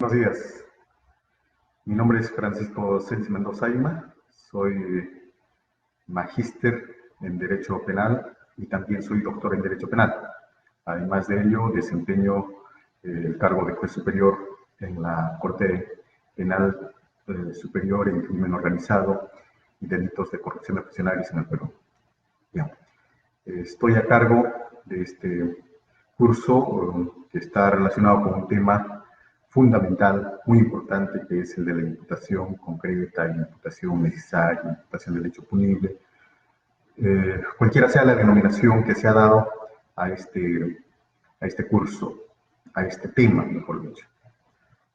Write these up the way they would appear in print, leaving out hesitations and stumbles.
Buenos días, mi nombre es Francisco Cens Mendoza Aima, soy magíster en Derecho Penal y también soy doctor en Derecho Penal. Además de ello, desempeño el cargo de juez superior en la Corte Penal Superior en Crimen Organizado y Delitos de Corrupción de Funcionarios en el Perú. Bien. Estoy a cargo de este curso que está relacionado con un tema fundamental, muy importante, que es el de la imputación concreta, imputación necesaria, imputación del hecho punible. Cualquiera sea la denominación que se ha dado a este curso, a este tema, mejor dicho.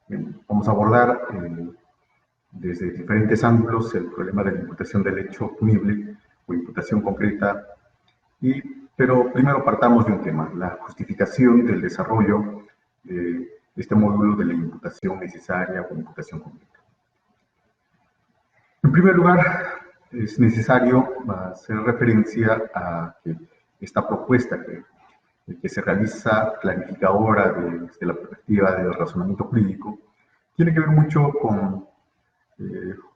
Bien, vamos a abordar desde diferentes ángulos el problema de la imputación del hecho punible o imputación concreta, pero primero partamos de un tema, la justificación del desarrollo de este módulo de la imputación necesaria o imputación concreta. En primer lugar, es necesario hacer referencia a que esta propuesta que se realiza clarificadora desde la perspectiva del razonamiento jurídico tiene que ver mucho con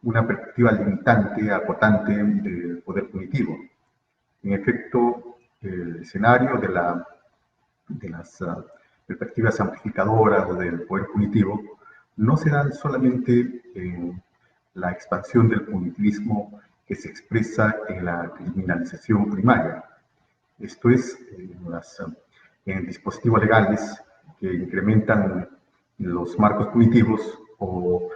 una perspectiva limitante, acotante del poder punitivo. En efecto, el escenario de las perspectivas amplificadoras del poder punitivo no se dan solamente en la expansión del punitivismo que se expresa en la criminalización primaria. Esto es, en dispositivos legales que incrementan los marcos punitivos o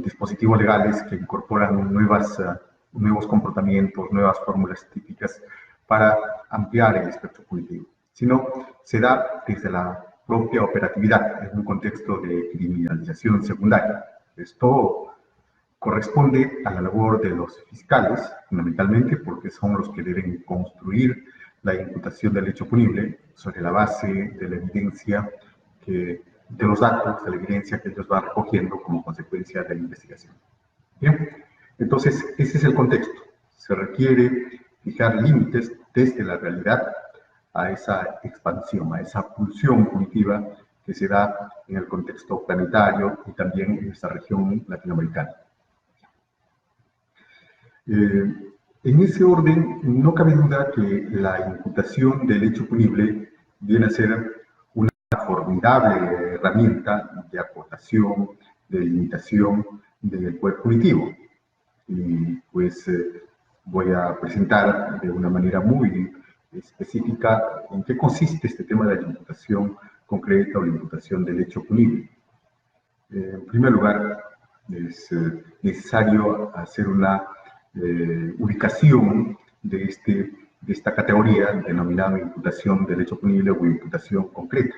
dispositivos legales que incorporan nuevos comportamientos, nuevas fórmulas típicas para ampliar el espectro punitivo, sino se da desde la propia operatividad en un contexto de criminalización secundaria. Esto corresponde a la labor de los fiscales, fundamentalmente porque son los que deben construir la imputación del hecho punible sobre la base de la evidencia, de los datos, de la evidencia que ellos van recogiendo como consecuencia de la investigación. Bien, entonces ese es el contexto. Se requiere fijar límites desde la realidad a esa expansión, a esa pulsión punitiva que se da en el contexto planetario y también en esta región latinoamericana. En ese orden, no cabe duda que la imputación del hecho punible viene a ser una formidable herramienta de acotación, de limitación del poder punitivo. Y pues voy a presentar de una manera muy específica en qué consiste este tema de la imputación concreta o la imputación del hecho punible. En primer lugar, es necesario hacer una ubicación de esta categoría denominada imputación del hecho punible o imputación concreta.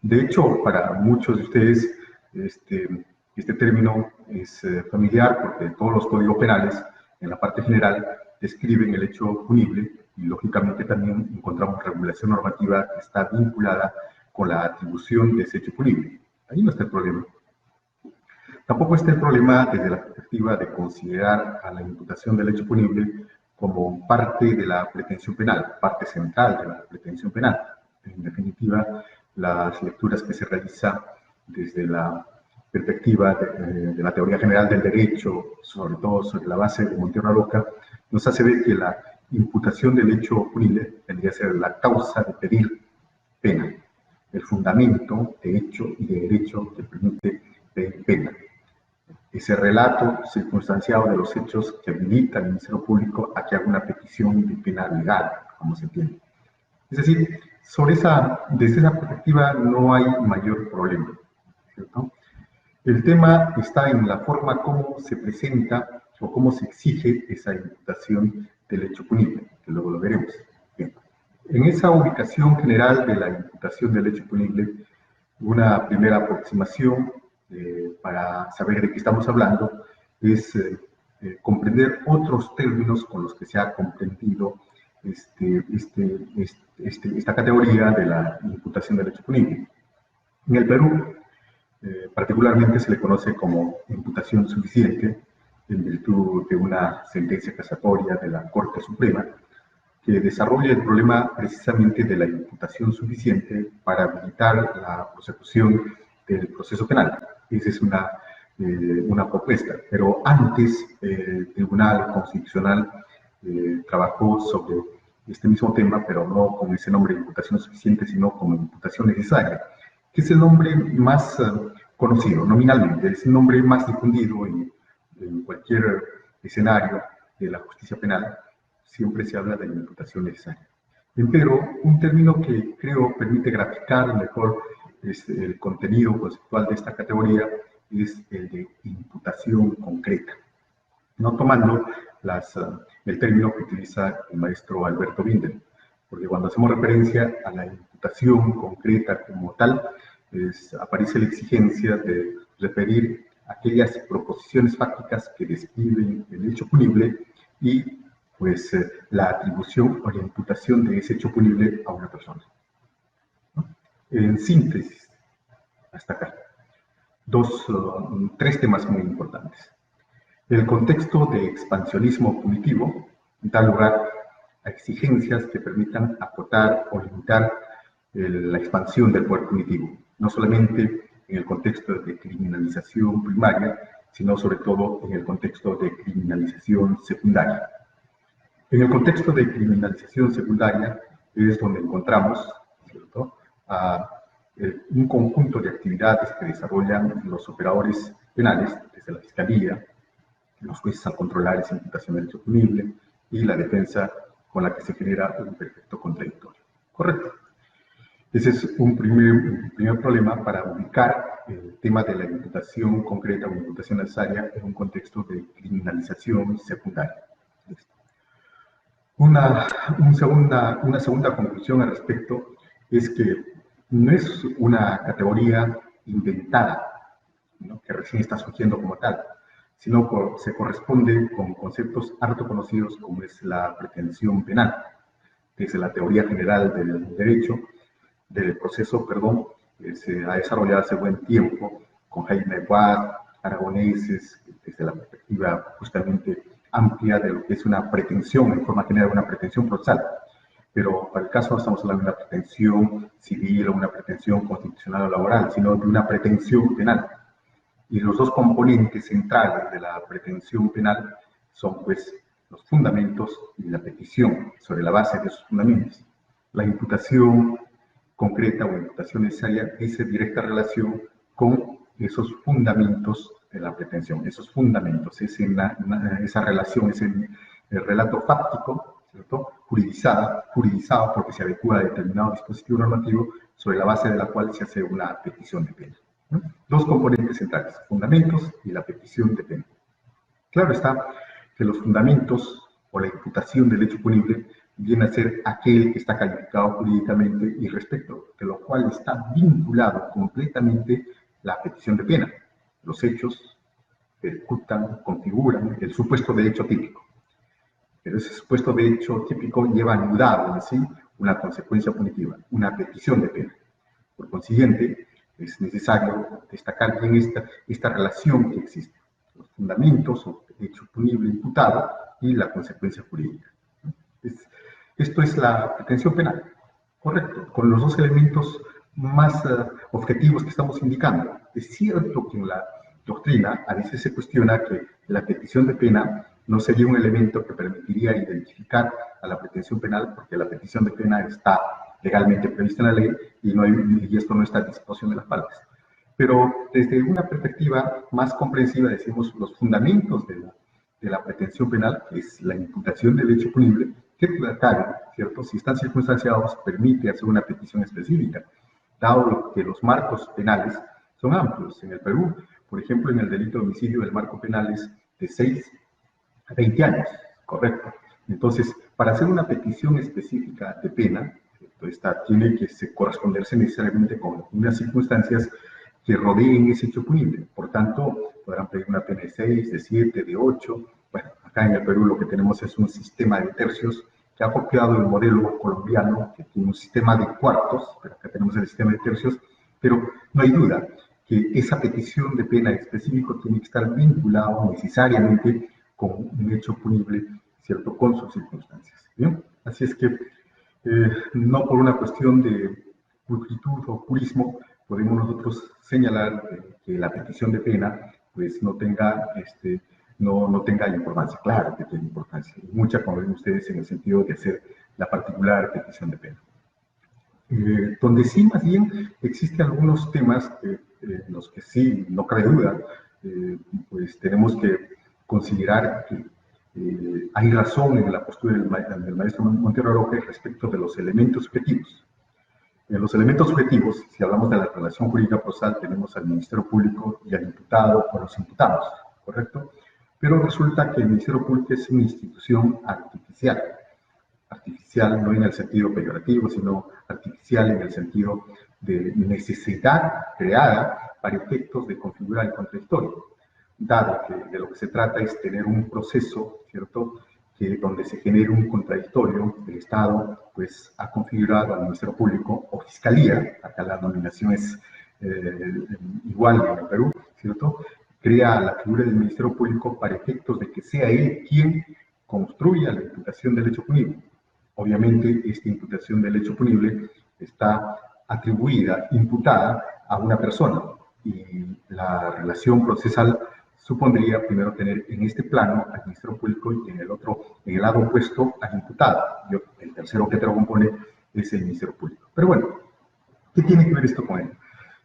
De hecho, para muchos de ustedes este término es familiar porque todos los códigos penales en la parte general describen el hecho punible y lógicamente también encontramos regulación normativa que está vinculada con la atribución de ese hecho punible. Ahí no está el problema. Tampoco está el problema desde la perspectiva de considerar a la imputación del hecho punible como parte de la pretensión penal, parte central de la pretensión penal. En definitiva, las lecturas que se realizan desde la perspectiva de la teoría general del derecho, sobre todo sobre la base de Monteiro Roca, nos hace ver que la imputación del hecho punible tendría que ser la causa de pedir pena, el fundamento de hecho y de derecho que permite pedir pena. Ese relato circunstanciado de los hechos que habilita al Ministerio Público a que haga una petición de pena legal, como se entiende. Es decir, desde esa perspectiva no hay mayor problema, ¿cierto? El tema está en la forma como se presenta o cómo se exige esa imputación del hecho punible, que luego lo veremos. Bien. En esa ubicación general de la imputación del hecho punible, una primera aproximación para saber de qué estamos hablando es comprender otros términos con los que se ha comprendido esta categoría de la imputación del hecho punible. En el Perú, particularmente se le conoce como imputación suficiente en virtud de una sentencia casatoria de la Corte Suprema que desarrolla el problema precisamente de la imputación suficiente para habilitar la prosecución del proceso penal. Esa es una propuesta. Pero antes, el Tribunal Constitucional trabajó sobre este mismo tema, pero no con ese nombre de imputación suficiente, sino como imputación necesaria, que es el nombre más conocido nominalmente, es el nombre más difundido en cualquier escenario de la justicia penal. Siempre se habla de la imputación necesaria. Pero un término que creo permite graficar mejor el contenido conceptual de esta categoría es el de imputación concreta, no tomando el término que utiliza el maestro Alberto Binder, porque cuando hacemos referencia a la imputación concreta como tal, aparece la exigencia de referir aquellas proposiciones fácticas que describen el hecho punible y pues la atribución o la imputación de ese hecho punible a una persona. En síntesis, hasta acá, tres temas muy importantes. El contexto de expansionismo punitivo da lugar a exigencias que permitan acotar o limitar la expansión del poder punitivo, no solamente en el contexto de criminalización primaria, sino sobre todo en el contexto de criminalización secundaria. En el contexto de criminalización secundaria es donde encontramos, ¿cierto?, un conjunto de actividades que desarrollan los operadores penales, desde la Fiscalía, los jueces al controlar esa imputación del hecho punible y la defensa con la que se genera un perfecto contradictorio. Correcto. Ese es un primer problema para ubicar el tema de la imputación concreta o imputación necesaria en un contexto de criminalización secundaria. Una segunda conclusión al respecto es que no es una categoría inventada, ¿no?, que recién está surgiendo como tal, sino que se corresponde con conceptos harto conocidos como es la pretensión penal. Desde la teoría general del derecho, del proceso, perdón, se ha desarrollado hace buen tiempo con Jaime Guad, aragoneses, desde la perspectiva justamente amplia de lo que es una pretensión, en forma general una pretensión procesal. Pero para el caso no estamos hablando de una pretensión civil o una pretensión constitucional o laboral, sino de una pretensión penal. Y los dos componentes centrales de la pretensión penal son, pues, los fundamentos y la petición. Sobre la base de esos fundamentos, la imputación concreta o imputación necesaria dice directa relación con esos fundamentos de la pretensión. Esos fundamentos, esa relación, es el relato fáctico, ¿cierto?, juridizado porque se adecua a determinado dispositivo normativo sobre la base de la cual se hace una petición de pena. ¿No? Dos componentes centrales, fundamentos y la petición de pena. Claro está que los fundamentos o la imputación del hecho punible viene a ser aquel que está calificado jurídicamente y respecto de lo cual está vinculado completamente la petición de pena. Los hechos ejecutan, configuran el supuesto de hecho típico. Pero ese supuesto de hecho típico lleva anudado en sí una consecuencia punitiva, una petición de pena. Por consiguiente, es necesario destacar bien esta relación que existe, los fundamentos o el hecho punible imputado y la consecuencia jurídica. Esto es la pretensión penal, correcto, con los dos elementos más objetivos que estamos indicando. Es cierto que en la doctrina a veces se cuestiona que la petición de pena no sería un elemento que permitiría identificar a la pretensión penal, porque la petición de pena está legalmente prevista en la ley y esto no está a disposición de las partes. Pero desde una perspectiva más comprensiva decimos los fundamentos de la pretensión penal, que es la imputación del hecho punible, que claro, ¿cierto?, si están circunstanciados, permite hacer una petición específica, dado que los marcos penales son amplios. En el Perú, por ejemplo, en el delito de homicidio, el marco penal es de 6 a 20 años, correcto. Entonces, para hacer una petición específica de pena, esta tiene que corresponderse necesariamente con unas circunstancias que rodeen ese hecho punible. Por tanto, podrán pedir una pena de 6, de 7, de 8. Bueno, acá en el Perú lo que tenemos es un sistema de tercios que ha copiado el modelo colombiano, que tiene un sistema de cuartos, pero acá tenemos el sistema de tercios, pero no hay duda que esa petición de pena específico tiene que estar vinculado necesariamente con un hecho punible, ¿cierto?, con sus circunstancias. ¿Bien? Así es que no por una cuestión de pulcritud o purismo podemos nosotros señalar que la petición de pena pues no tenga, no tenga importancia. Claro que tiene importancia, y mucha, como ven ustedes, en el sentido de hacer la particular petición de pena. Donde sí, más bien, existen algunos temas en los que sí, no cabe duda, pues tenemos que considerar que hay razón en la postura del maestro Montero Aroque respecto de los elementos subjetivos. En los elementos subjetivos, si hablamos de la relación jurídica procesal, tenemos al Ministerio Público y al imputado o los imputados, ¿correcto? Pero resulta que el Ministerio Público es una institución artificial. Artificial no en el sentido peyorativo, sino artificial en el sentido de necesidad creada para efectos de configurar el contradictorio, dado que de lo que se trata es tener un proceso, ¿cierto?, que donde se genere un contradictorio. El Estado pues ha configurado al Ministerio Público o Fiscalía, acá la denominación es igual en el Perú, ¿cierto?, crea la figura del Ministerio Público para efectos de que sea él quien construya la imputación del hecho punible. Obviamente, esta imputación del hecho punible está atribuida, imputada a una persona, y la relación procesal supondría primero tener en este plano al Ministerio Público y en el otro, en el lado opuesto, al imputado. El tercero que te lo compone es el Ministerio Público. Pero bueno, ¿qué tiene que ver esto con él?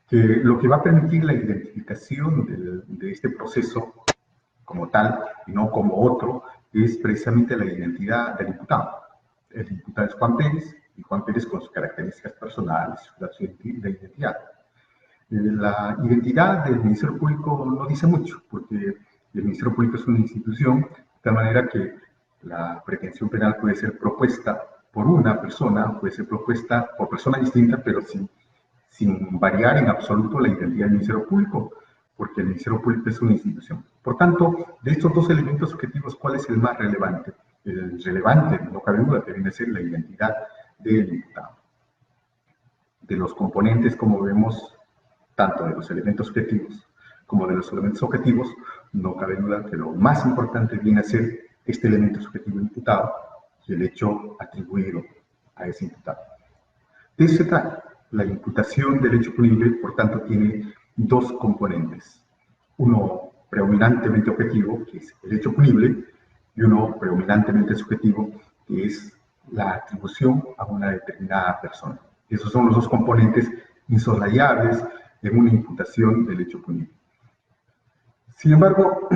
Que lo que va a permitir la identificación de este proceso como tal y no como otro es precisamente la identidad del imputado. El imputado es Juan Pérez, y Juan Pérez con sus características personales, su identidad. La identidad del Ministerio Público no dice mucho, porque el Ministerio Público es una institución, de tal manera que la pretensión penal puede ser propuesta por una persona, puede ser propuesta por persona distinta, pero sin variar en absoluto la identidad del Ministerio Público, porque el Ministerio Público es una institución. Por tanto, de estos dos elementos subjetivos, ¿cuál es el más relevante? El relevante, no cabe duda, que viene a ser la identidad del imputado. De los componentes, como vemos, tanto de los elementos subjetivos como de los elementos objetivos, no cabe duda que lo más importante viene a ser este elemento subjetivo imputado y el hecho atribuido a ese imputado. De eso se trata. La imputación del hecho punible, por tanto, tiene dos componentes. Uno predominantemente objetivo, que es el hecho punible, y uno predominantemente subjetivo, que es la atribución a una determinada persona. Esos son los dos componentes insoslayables en una imputación del hecho punible. Sin embargo,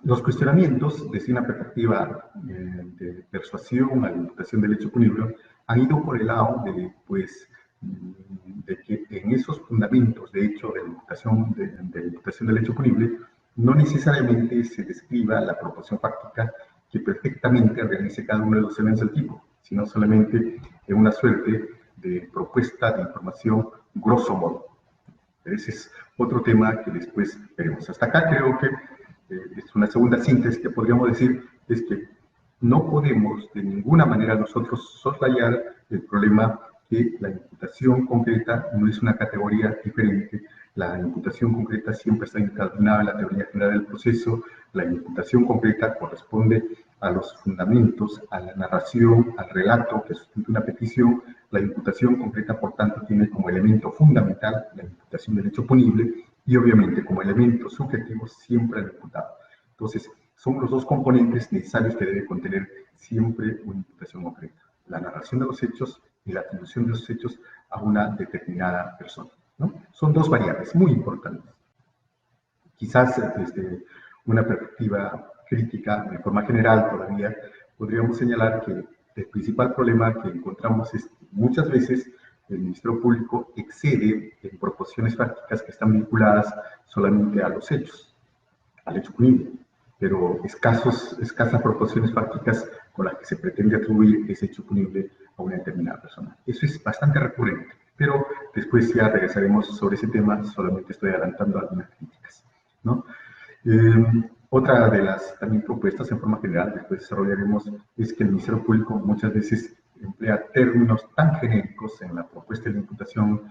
los cuestionamientos desde una perspectiva de persuasión a la imputación del hecho punible han ido por el lado de, pues, de que en esos fundamentos, de hecho, de la imputación del hecho punible, no necesariamente se describa la proposición fáctica que perfectamente realice cada uno de los elementos del tipo, sino solamente en una suerte de propuesta de información grosso modo. Ese es otro tema que después veremos. Hasta acá creo que es una segunda síntesis que podríamos decir, es que no podemos de ninguna manera nosotros soslayar el problema que la imputación concreta no es una categoría diferente. La imputación concreta siempre está incardinada en la teoría general del proceso. La imputación concreta corresponde a los fundamentos, a la narración, al relato que sustenta una petición. La imputación concreta, por tanto, tiene como elemento fundamental la imputación del hecho punible y, obviamente, como elemento subjetivo, siempre el imputado. Entonces, son los dos componentes necesarios que debe contener siempre una imputación concreta: la narración de los hechos y la atribución de los hechos a una determinada persona, ¿no? Son dos variables muy importantes. Quizás desde una perspectiva crítica, de forma general todavía, podríamos señalar que el principal problema que encontramos es que muchas veces el Ministerio Público excede en proposiciones fácticas que están vinculadas solamente a los hechos, al hecho punible, pero escasas proposiciones fácticas con las que se pretende atribuir ese hecho punible a una determinada persona. Eso es bastante recurrente, pero después ya regresaremos sobre ese tema, solamente estoy adelantando algunas críticas, ¿no? Otra de las también propuestas en forma general, después desarrollaremos, es que el Ministerio Público muchas veces emplea términos tan genéricos en la propuesta de la imputación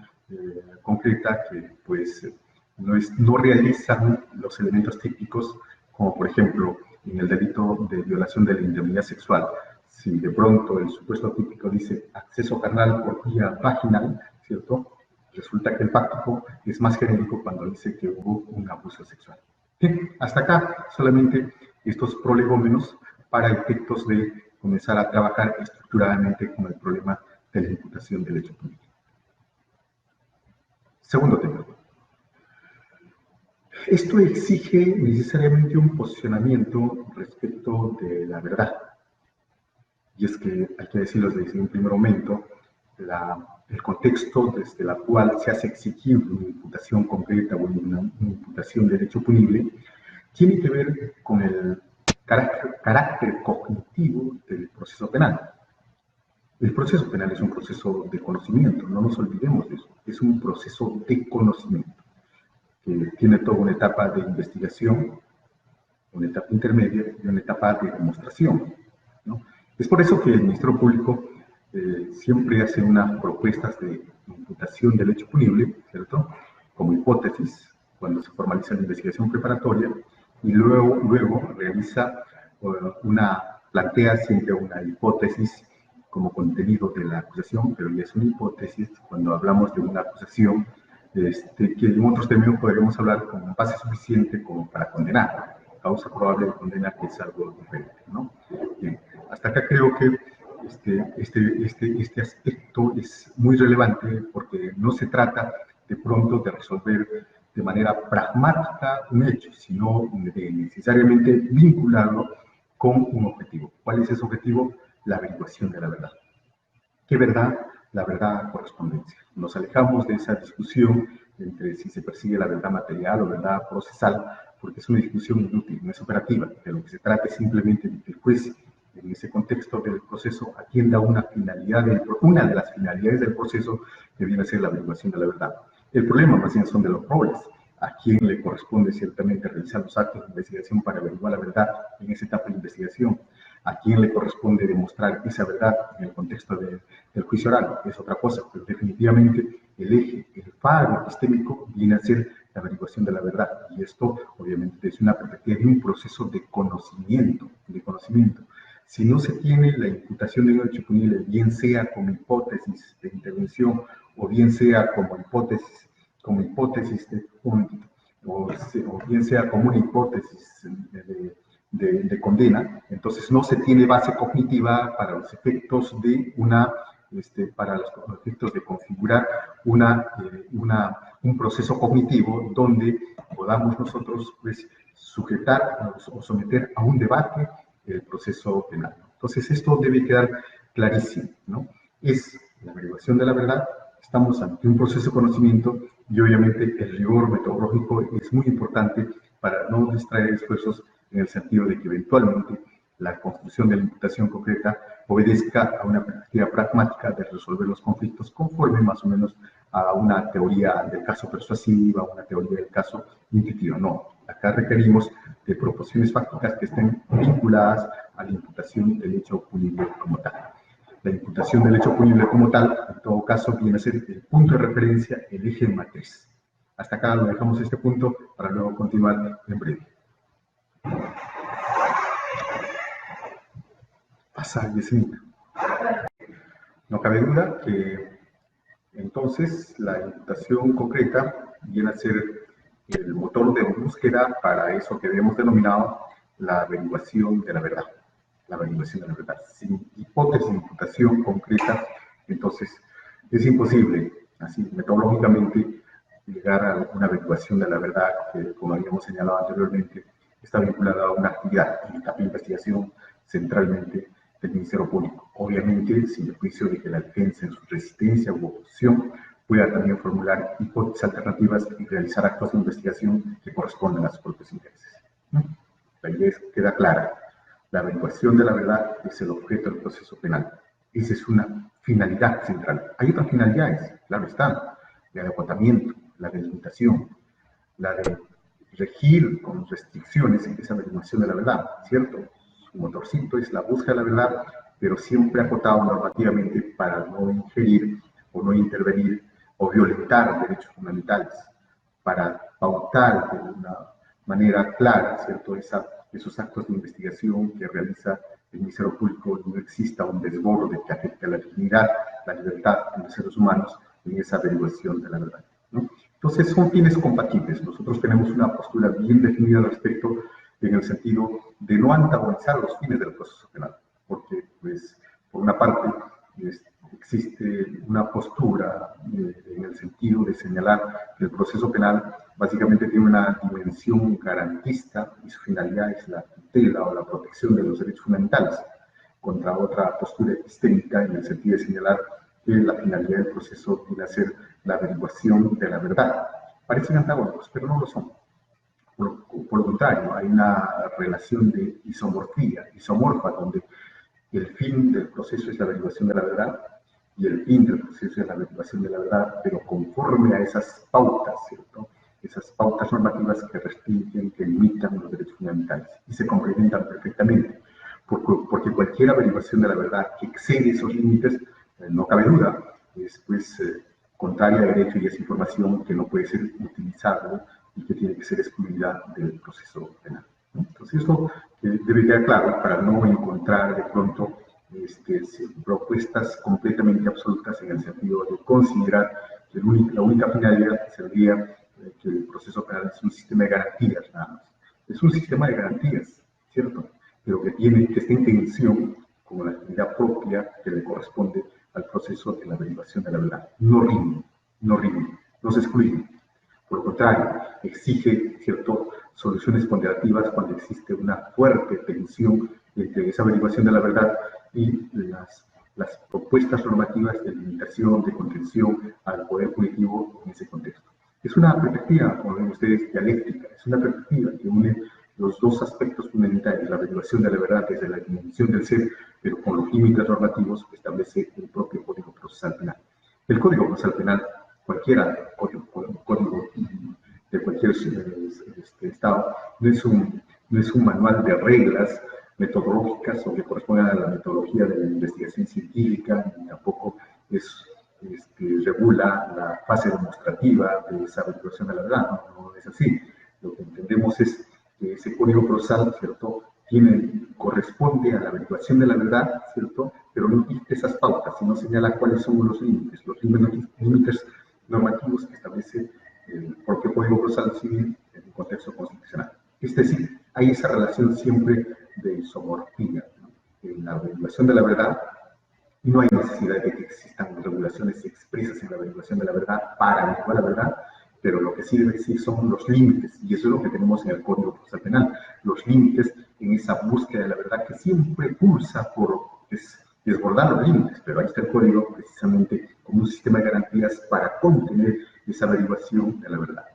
concreta que pues no realizan los elementos típicos, como por ejemplo en el delito de violación de la indemnidad sexual. Si de pronto el supuesto típico dice acceso carnal por vía vaginal, ¿cierto? Resulta que el fáctico es más genérico cuando dice que hubo un abuso sexual. Bien, hasta acá solamente estos prolegómenos para efectos de comenzar a trabajar estructuradamente con el problema de la imputación del hecho punible. Segundo tema. Esto exige necesariamente un posicionamiento respecto de la verdad. Y es que, hay que decirlo desde un primer momento, el contexto desde el cual se hace exigible una imputación concreta o una imputación de derecho punible tiene que ver con el carácter cognitivo del proceso penal. El proceso penal es un proceso de conocimiento, no nos olvidemos de eso, es un proceso de conocimiento que tiene toda una etapa de investigación, una etapa intermedia y una etapa de demostración, ¿no? Es por eso que el Ministerio Público siempre hace unas propuestas de imputación del hecho punible, ¿cierto?, como hipótesis, cuando se formaliza la investigación preparatoria, y luego realiza plantea siempre una hipótesis como contenido de la acusación, pero ya es una hipótesis cuando hablamos de una acusación que en otros términos podríamos hablar con base suficiente como para condenar, causa probable de condena, que es algo diferente, ¿no? Bien, hasta acá creo que este aspecto es muy relevante porque no se trata de pronto de resolver de manera pragmática un hecho, sino de necesariamente vincularlo con un objetivo. ¿Cuál es ese objetivo? La averiguación de la verdad. ¿Qué verdad? La verdad correspondencia. Nos alejamos de esa discusión entre si se persigue la verdad material o verdad procesal, porque es una discusión inútil, no es operativa. De lo que se trata es simplemente de que el juez, en ese contexto del proceso, atienda una de las finalidades del proceso, que viene a ser la averiguación de la verdad. El problema más bien son de los roles. A quién le corresponde ciertamente realizar los actos de investigación para averiguar la verdad en esa etapa de investigación, a quién le corresponde demostrar esa verdad en el contexto del juicio oral, es otra cosa, pero definitivamente el eje, el faro epistémico viene a ser la averiguación de la verdad, y esto obviamente es una perspectiva de un proceso de conocimiento. Si no se tiene la imputación de un hecho punible, bien sea como hipótesis de intervención o bien sea como hipótesis o bien sea como una hipótesis de condena, entonces no se tiene base cognitiva para los efectos de para los efectos de configurar un proceso cognitivo donde podamos nosotros pues, sujetar o someter a un debate el proceso penal. Entonces esto debe quedar clarísimo, ¿no? Es la averiguación de la verdad, estamos ante un proceso de conocimiento y obviamente el rigor metodológico es muy importante para no distraer esfuerzos en el sentido de que eventualmente la construcción de la imputación concreta obedezca a una perspectiva pragmática de resolver los conflictos conforme más o menos a una teoría del caso persuasiva, una teoría del caso intuitiva. No, acá requerimos de proposiciones fácticas que estén vinculadas a la imputación del hecho punible como tal. La imputación del hecho punible como tal, en todo caso, viene a ser el punto de referencia, el eje matriz. Hasta acá lo dejamos este punto para luego continuar en breve. Pasa, Yesenia. No cabe duda que entonces la imputación concreta viene a ser el motor de búsqueda para eso que hemos denominado la averiguación de la verdad. La averiguación de la verdad. Sin hipótesis de imputación concreta, entonces es imposible, así metodológicamente, llegar a una averiguación de la verdad que, como habíamos señalado anteriormente, está vinculada a una actividad en etapa de investigación centralmente del Ministerio Público. Obviamente, sin el juicio de que la defensa en su resistencia u oposición pueda también formular hipótesis alternativas y realizar actos de investigación que corresponden a sus propios intereses, ¿no? La idea queda clara. La averiguación de la verdad es el objeto del proceso penal. Esa es una finalidad central. Hay otras finalidades, claro está, la de acotamiento, la de limitación, la de regir con restricciones en esa averiguación de la verdad, ¿cierto? Su motorcito es la búsqueda de la verdad, pero siempre acotado normativamente para no ingerir o no intervenir o violentar derechos fundamentales, para pautar de una manera clara, ¿cierto?, esos actos de investigación que realiza el Ministerio Público, no exista un desborde que afecte a la dignidad, la libertad de los seres humanos, en esa averiguación de la verdad, ¿no? Entonces son fines compatibles. Nosotros tenemos una postura bien definida al respecto en el sentido de no antagonizar los fines del proceso penal, porque, pues, por una parte, existe una postura en el sentido de señalar que el proceso penal básicamente tiene una dimensión garantista y su finalidad es la tutela o la protección de los derechos fundamentales, contra otra postura epistémica en el sentido de señalar que la finalidad del proceso viene a ser la averiguación de la verdad. Parecen antagónicos, pero no lo son. Por lo contrario, hay una relación de isomorfa, donde el fin del proceso es la averiguación de la verdad y el fin del proceso es la averiguación de la verdad, pero conforme a esas pautas, ¿cierto? Esas pautas normativas que restringen, que limitan los derechos fundamentales y se complementan perfectamente, porque cualquier averiguación de la verdad que excede esos límites, no cabe duda, es pues contraria a derecho y es información que no puede ser utilizable y que tiene que ser excluida del proceso penal, ¿no? Entonces eso debe quedar claro para no encontrar de pronto propuestas completamente absolutas en el sentido de considerar que la única finalidad sería que el proceso penal es un sistema de garantías nada más. Es un sistema de garantías, ¿cierto? Pero que está en tensión con la actividad propia que le corresponde al proceso de la averiguación de la verdad. No rinde, no se excluye. Por lo contrario, exige, ¿cierto?, soluciones ponderativas cuando existe una fuerte tensión entre esa averiguación de la verdad y las propuestas normativas de limitación, de contención al poder punitivo en ese contexto. Es una perspectiva, como ven ustedes, dialéctica, es una perspectiva que une los dos aspectos fundamentales, la averiguación de la verdad desde la dimensión del ser, pero con los límites normativos que establece el propio Código Procesal Penal. El Código Procesal Penal, cualquiera código de cualquier estado, no es un manual de reglas metodológicas o que correspondan a la metodología de la investigación científica, ni tampoco regula la fase demostrativa de esa averiguación de la verdad, no es así. Lo que entendemos es que ese código procesal, ¿cierto?, corresponde a la averiguación de la verdad, ¿cierto?, pero no dicta esas pautas, sino señala cuáles son los límites normativos que establece el propio Código Procesal Civil en un contexto constitucional. Es decir, hay esa relación siempre de isomorfía, ¿no?, en la averiguación de la verdad, y no hay necesidad de que existan regulaciones expresas en la averiguación de la verdad para averiguar la verdad, pero lo que sí debe existir son los límites, y eso es lo que tenemos en el Código Procesal Penal, los límites en esa búsqueda de la verdad que siempre pulsa por desbordar los límites, pero ahí está el Código precisamente como un sistema de garantías para contener esa averiguación de la verdad.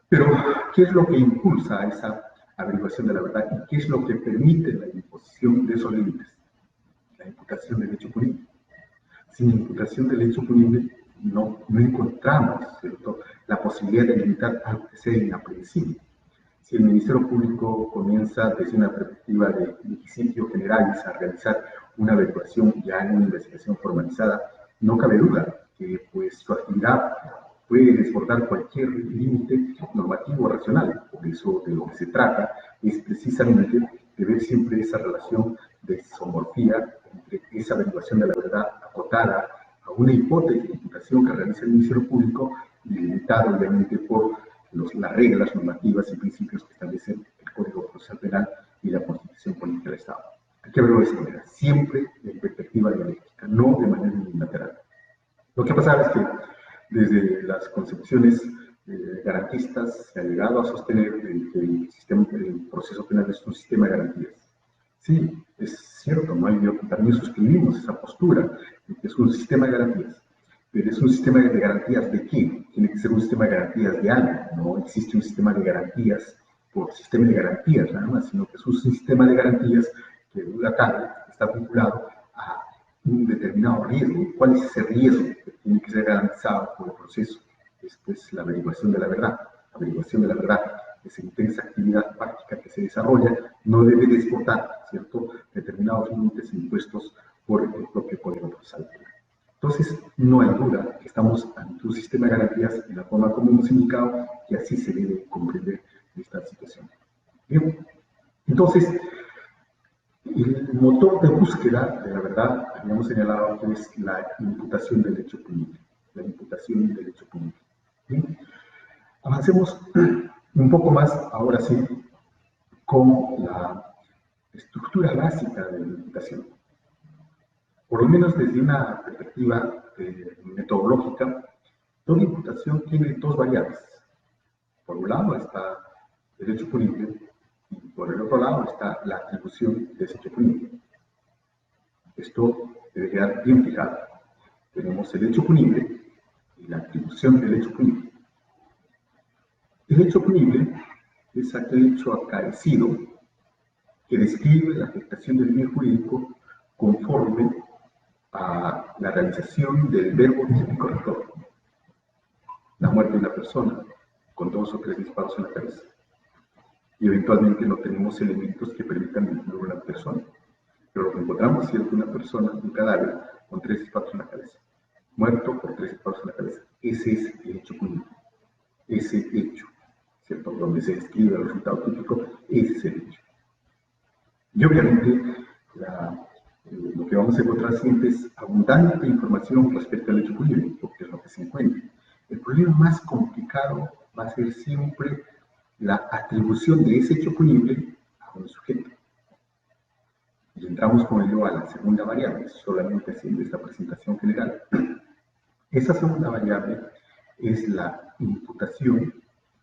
Pero, ¿qué es lo que impulsa a esa averiguación de la verdad y qué es lo que permite la imposición de esos límites? La imputación del hecho punible. Sin imputación del hecho punible no encontramos, ¿cierto?, la posibilidad de limitar algo que sea inapresible. Si el Ministerio Público comienza desde una perspectiva de litigio generales a realizar una averiguación ya en una investigación formalizada, no cabe duda que pues, su actividad puede desbordar cualquier límite normativo o racional. Por eso de lo que se trata es precisamente de ver siempre esa relación de isomorfía entre esa averiguación de la verdad acotada a una hipótesis de imputación que realiza el Ministerio Público y limitada obviamente por las reglas normativas y principios que establecen el Código Procesal Penal y la Constitución Política del Estado. Hay que verlo de esa manera, siempre en perspectiva dialéctica, no de manera unilateral. Lo que pasa es que desde las concepciones garantistas se ha llegado a sostener que el proceso penal es un sistema de garantías. Sí, es cierto, ¿no? También suscribimos esa postura de que es un sistema de garantías. Pero es un sistema de garantías ¿de qué? Tiene que ser un sistema de garantías de algo. No existe un sistema de garantías por sistema de garantías nada más, sino que es un sistema de garantías que duda cabe está vinculado a un determinado riesgo. ¿Cuál es ese riesgo que tiene que ser garantizado por el proceso? Es pues la averiguación de la verdad. La averiguación de la verdad, esa intensa actividad práctica que se desarrolla, no debe desbordar, ¿cierto?, determinados límites impuestos por el propio Código Procesal Penal. Entonces, no hay duda que estamos ante un sistema de garantías en la forma como hemos indicado, que así se debe comprender esta situación. Bien, entonces, el motor de búsqueda de la verdad, habíamos señalado que es la imputación del hecho punible. la imputación del hecho punible. ¿Bien? Avancemos un poco más, ahora sí, con la estructura básica de la imputación. Por lo menos desde una perspectiva metodológica, toda imputación tiene dos variables. Por un lado está el hecho punible y por el otro lado está la atribución de ese hecho punible. Esto debe quedar bien fijado. Tenemos el hecho punible y la atribución del hecho punible. El hecho punible es aquel hecho acaecido que describe la afectación del bien jurídico conforme a la realización del verbo típico rector. La muerte de una persona con 2 o 3 disparos en la cabeza. Y eventualmente no tenemos elementos que permitan vincular a una persona. Pero lo que encontramos es una persona, un cadáver, con 3 disparos en la cabeza. Muerto por 3 disparos en la cabeza. Ese es el hecho punible. Ese hecho, ¿cierto? Donde se describe el resultado típico, ese es el hecho. Y obviamente, lo que vamos a encontrar siempre es abundante información respecto al hecho punible, porque es lo que se encuentra. El problema más complicado va a ser siempre la atribución de ese hecho punible a un sujeto. Y entramos con ello a la segunda variable, solamente haciendo esta presentación general. Esa segunda variable es la imputación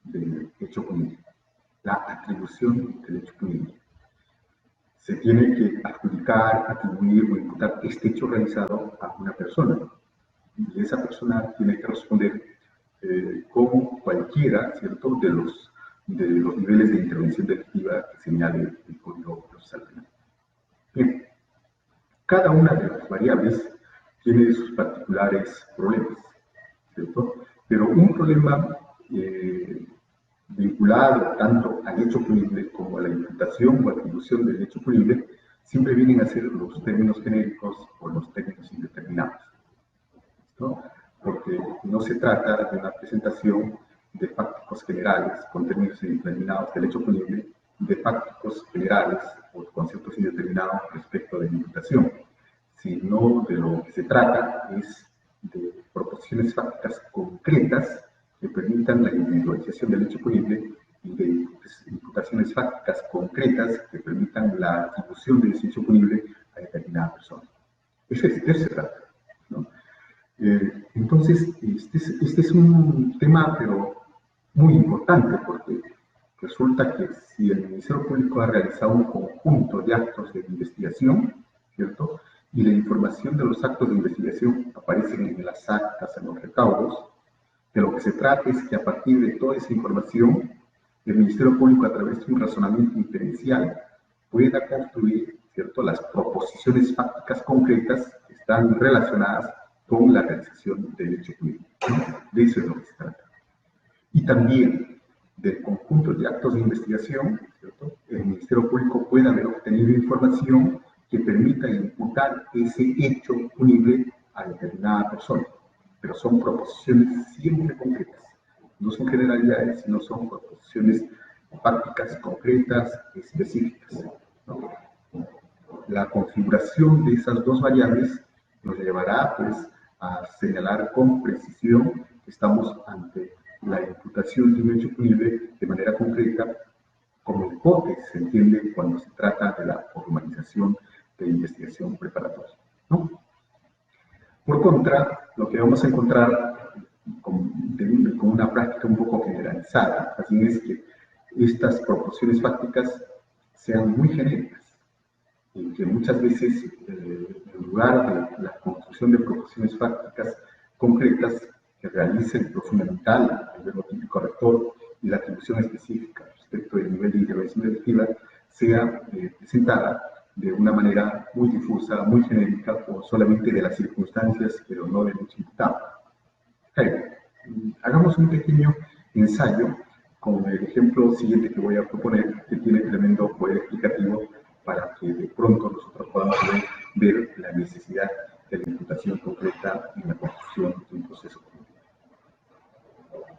del hecho punible, la atribución del hecho punible. Se tiene que adjudicar, atribuir o imputar este hecho realizado a una persona. Y esa persona tiene que responder como cualquiera, ¿cierto?, de los niveles de intervención delictiva que señale el Código Procesal Penal. Bien, cada una de las variables tiene sus particulares problemas, ¿cierto? Pero un problema vinculado tanto al hecho punible como a la imputación o atribución del hecho punible siempre vienen a ser los términos genéricos o los términos indeterminados, ¿no? Porque no se trata de una presentación de fácticos generales con términos indeterminados del hecho punible, de fácticos generales o conceptos indeterminados respecto de la imputación, sino de lo que se trata es de proposiciones fácticas concretas que permitan la individualización del hecho punible y de imputaciones fácticas concretas que permitan la atribución del hecho punible a determinada persona. Eso se trata, ¿no? Entonces, este es un tema, pero muy importante, porque resulta que si el Ministerio Público ha realizado un conjunto de actos de investigación, ¿cierto?, y la información de los actos de investigación aparecen en las actas, en los recaudos, de lo que se trata es que a partir de toda esa información, el Ministerio Público, a través de un razonamiento inferencial, pueda construir, ¿cierto?, las proposiciones fácticas concretas que están relacionadas con la realización del hecho punible. De eso es lo que se trata. Y también del conjunto de actos de investigación, ¿cierto?, el Ministerio Público puede haber obtenido información que permita imputar ese hecho punible a determinada persona. Pero son proposiciones siempre concretas. No son generalidades, sino son proposiciones fácticas concretas, específicas, ¿no? La configuración de esas dos variables nos llevará, pues, a señalar con precisión que estamos ante la imputación de un hecho punible de manera concreta, como el enfoque se entiende cuando se trata de la formalización de investigación preparatoria, ¿no? Por contra, lo que vamos a encontrar con una práctica un poco generalizada, así es que estas proposiciones fácticas sean muy genéricas, y que muchas veces, en lugar de la construcción de proposiciones fácticas concretas que realicen lo fundamental, el verbo típico rector y la atribución específica respecto del nivel de intervención delictiva, sea presentada de una manera muy difusa, muy genérica, o solamente de las circunstancias, pero no del hecho imputado. Hagamos un pequeño ensayo con el ejemplo siguiente que voy a proponer, que tiene tremendo poder explicativo para que de pronto nosotros podamos ver la necesidad de la imputación concreta en la construcción de un proceso.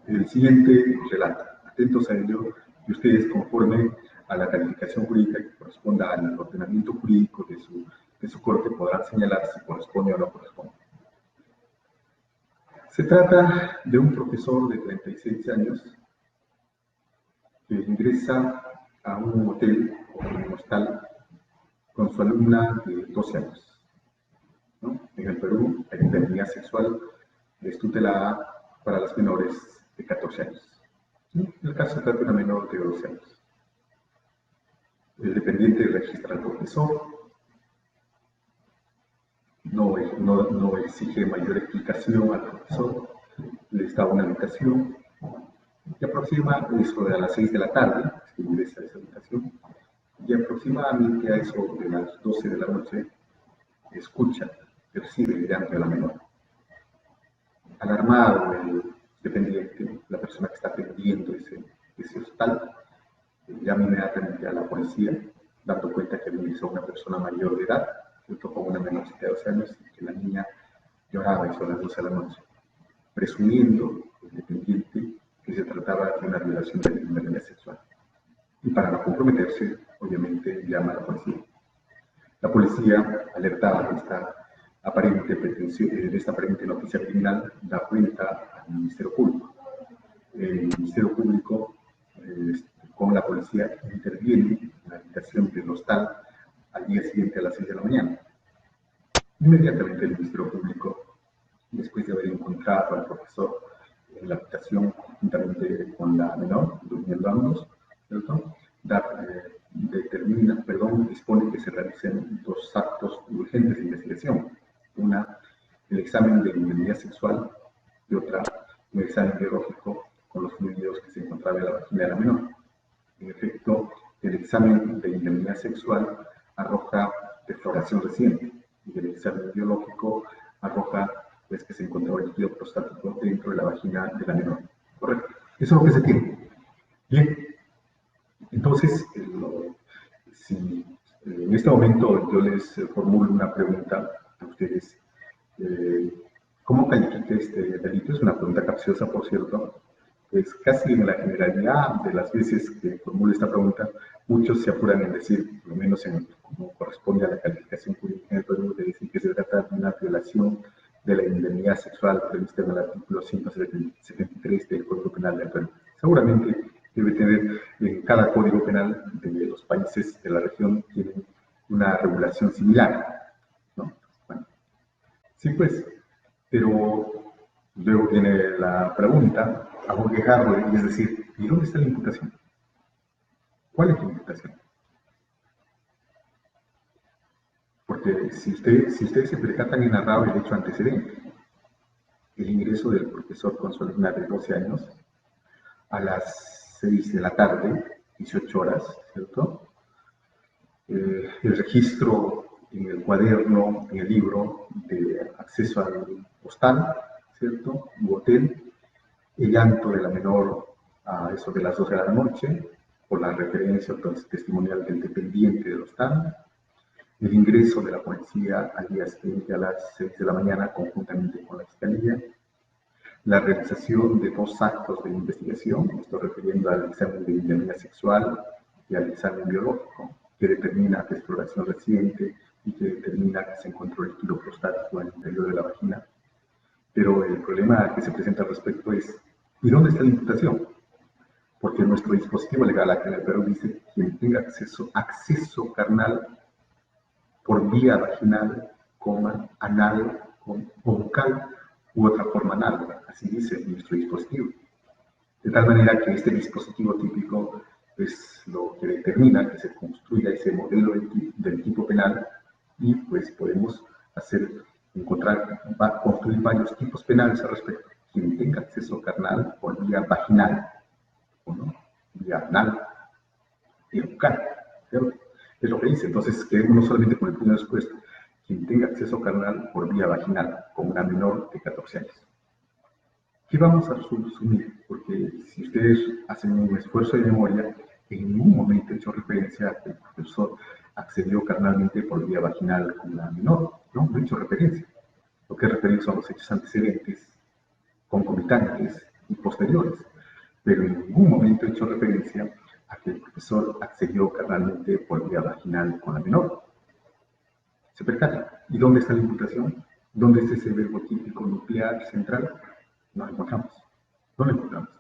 El siguiente relato, atentos a ello, y ustedes conforme a la calificación jurídica que corresponda al ordenamiento jurídico de su corte podrán señalar si corresponde o no corresponde. Se trata de un profesor de 36 años que ingresa a un hotel o un hostal con su alumna de 12 años, ¿no? En el Perú, la indemnidad sexual es tutelada para las menores de 14 años. En el caso se trata de una menor de 12 años. El dependiente registra al profesor, no exige mayor explicación al profesor, les da una habitación y aproxima eso de a las 6 de la tarde, se ingresa a esa habitación, y aproximadamente a eso de las 12 de la noche escucha, percibe el llanto de la menor. Alarmado el dependiente, la persona que está atendiendo ese hostal, llama inmediatamente a la policía, dando cuenta que ingresó una persona mayor de edad, junto con una menorcita de 12 años, y que la niña lloraba y son las 12 de la noche, presumiendo el dependiente que se trataba de una violación de la intimidad sexual. Y para no comprometerse, obviamente llama a la policía. La policía, alertada de esta aparente noticia criminal, da cuenta al Ministerio Público. El Ministerio Público, con la policía, interviene en la habitación del hostal al día siguiente a las 6 de la mañana. Inmediatamente el Ministerio Público, después de haber encontrado al profesor en la habitación juntamente con la menor, durmiendo ambos, ¿cierto? Dispone que se realicen dos actos urgentes de investigación. Una, el examen de indemnidad sexual, y otra, un examen biológico con los fluidos que se encontraban en la vagina de la menor. En efecto, el examen de indemnidad sexual arroja defloración reciente y el examen biológico arroja pues, que se encontraba el líquido prostático dentro de la vagina de la menor. ¿Correcto? Eso es lo que se tiene. Bien, entonces, si en este momento yo les formulo una pregunta a ustedes, ¿cómo califica este delito? Es una pregunta capciosa, por cierto. Pues casi en la generalidad de las veces que formulo esta pregunta, muchos se apuran en decir, por lo menos como corresponde a la calificación jurídica en el Perú, de decir que se trata de una violación de la indemnidad sexual prevista en el artículo 173 del Código Penal del Perú. Seguramente debe tener en cada código penal de los países de la región tienen una regulación similar, ¿no? Bueno, sí, pues, pero luego viene la pregunta a Jorge Harvey, es decir, ¿y dónde está la imputación? ¿Cuál es la imputación? Porque si ustedes se percatan en narrado el hecho antecedente, el ingreso del profesor con su alumna de 12 años a las 6 de la tarde, 18 horas, ¿cierto? El registro en el cuaderno, en el libro de acceso al hostal, ¿cierto? U hotel, el llanto de la menor a eso de las 12 de la noche, por la referencia testimonial del dependiente del hostal, el ingreso de la policía al día siguiente a las 6 de la mañana conjuntamente con la fiscalía, la realización de dos actos de investigación, estoy refiriendo al examen de indemnidad sexual y al examen biológico, que determina que es floración reciente y que determina que se encontró el líquido prostático en el interior de la vagina. Pero el problema que se presenta al respecto es, ¿y dónde está la imputación? Porque nuestro dispositivo legal aquí en el Perú dice quien tenga acceso carnal por vía vaginal, anal o bucal u otra forma análoga, así dice nuestro dispositivo. De tal manera que este dispositivo típico es lo que determina que se construya ese modelo del tipo penal y pues podemos construir varios tipos penales al respecto. Quien tenga acceso carnal por vía vaginal, ¿no? Vía anal y bucal, ¿cierto? Es lo que dice. Entonces, quedémonos solamente con el primer supuesto. Quien tenga acceso carnal por vía vaginal con una menor de 14 años. ¿Qué vamos a subsumir? Porque si ustedes hacen un esfuerzo de memoria, en ningún momento he hecho referencia a que el profesor accedió carnalmente por vía vaginal con la menor, ¿no? No he hecho referencia. Lo que he referido son los hechos antecedentes, concomitantes y posteriores. Pero en ningún momento he hecho referencia a que el profesor accedió carnalmente por vía vaginal con la menor. ¿Se percatan? ¿Y dónde está la imputación? ¿Dónde está ese verbo típico nuclear central? No lo encontramos. No lo encontramos.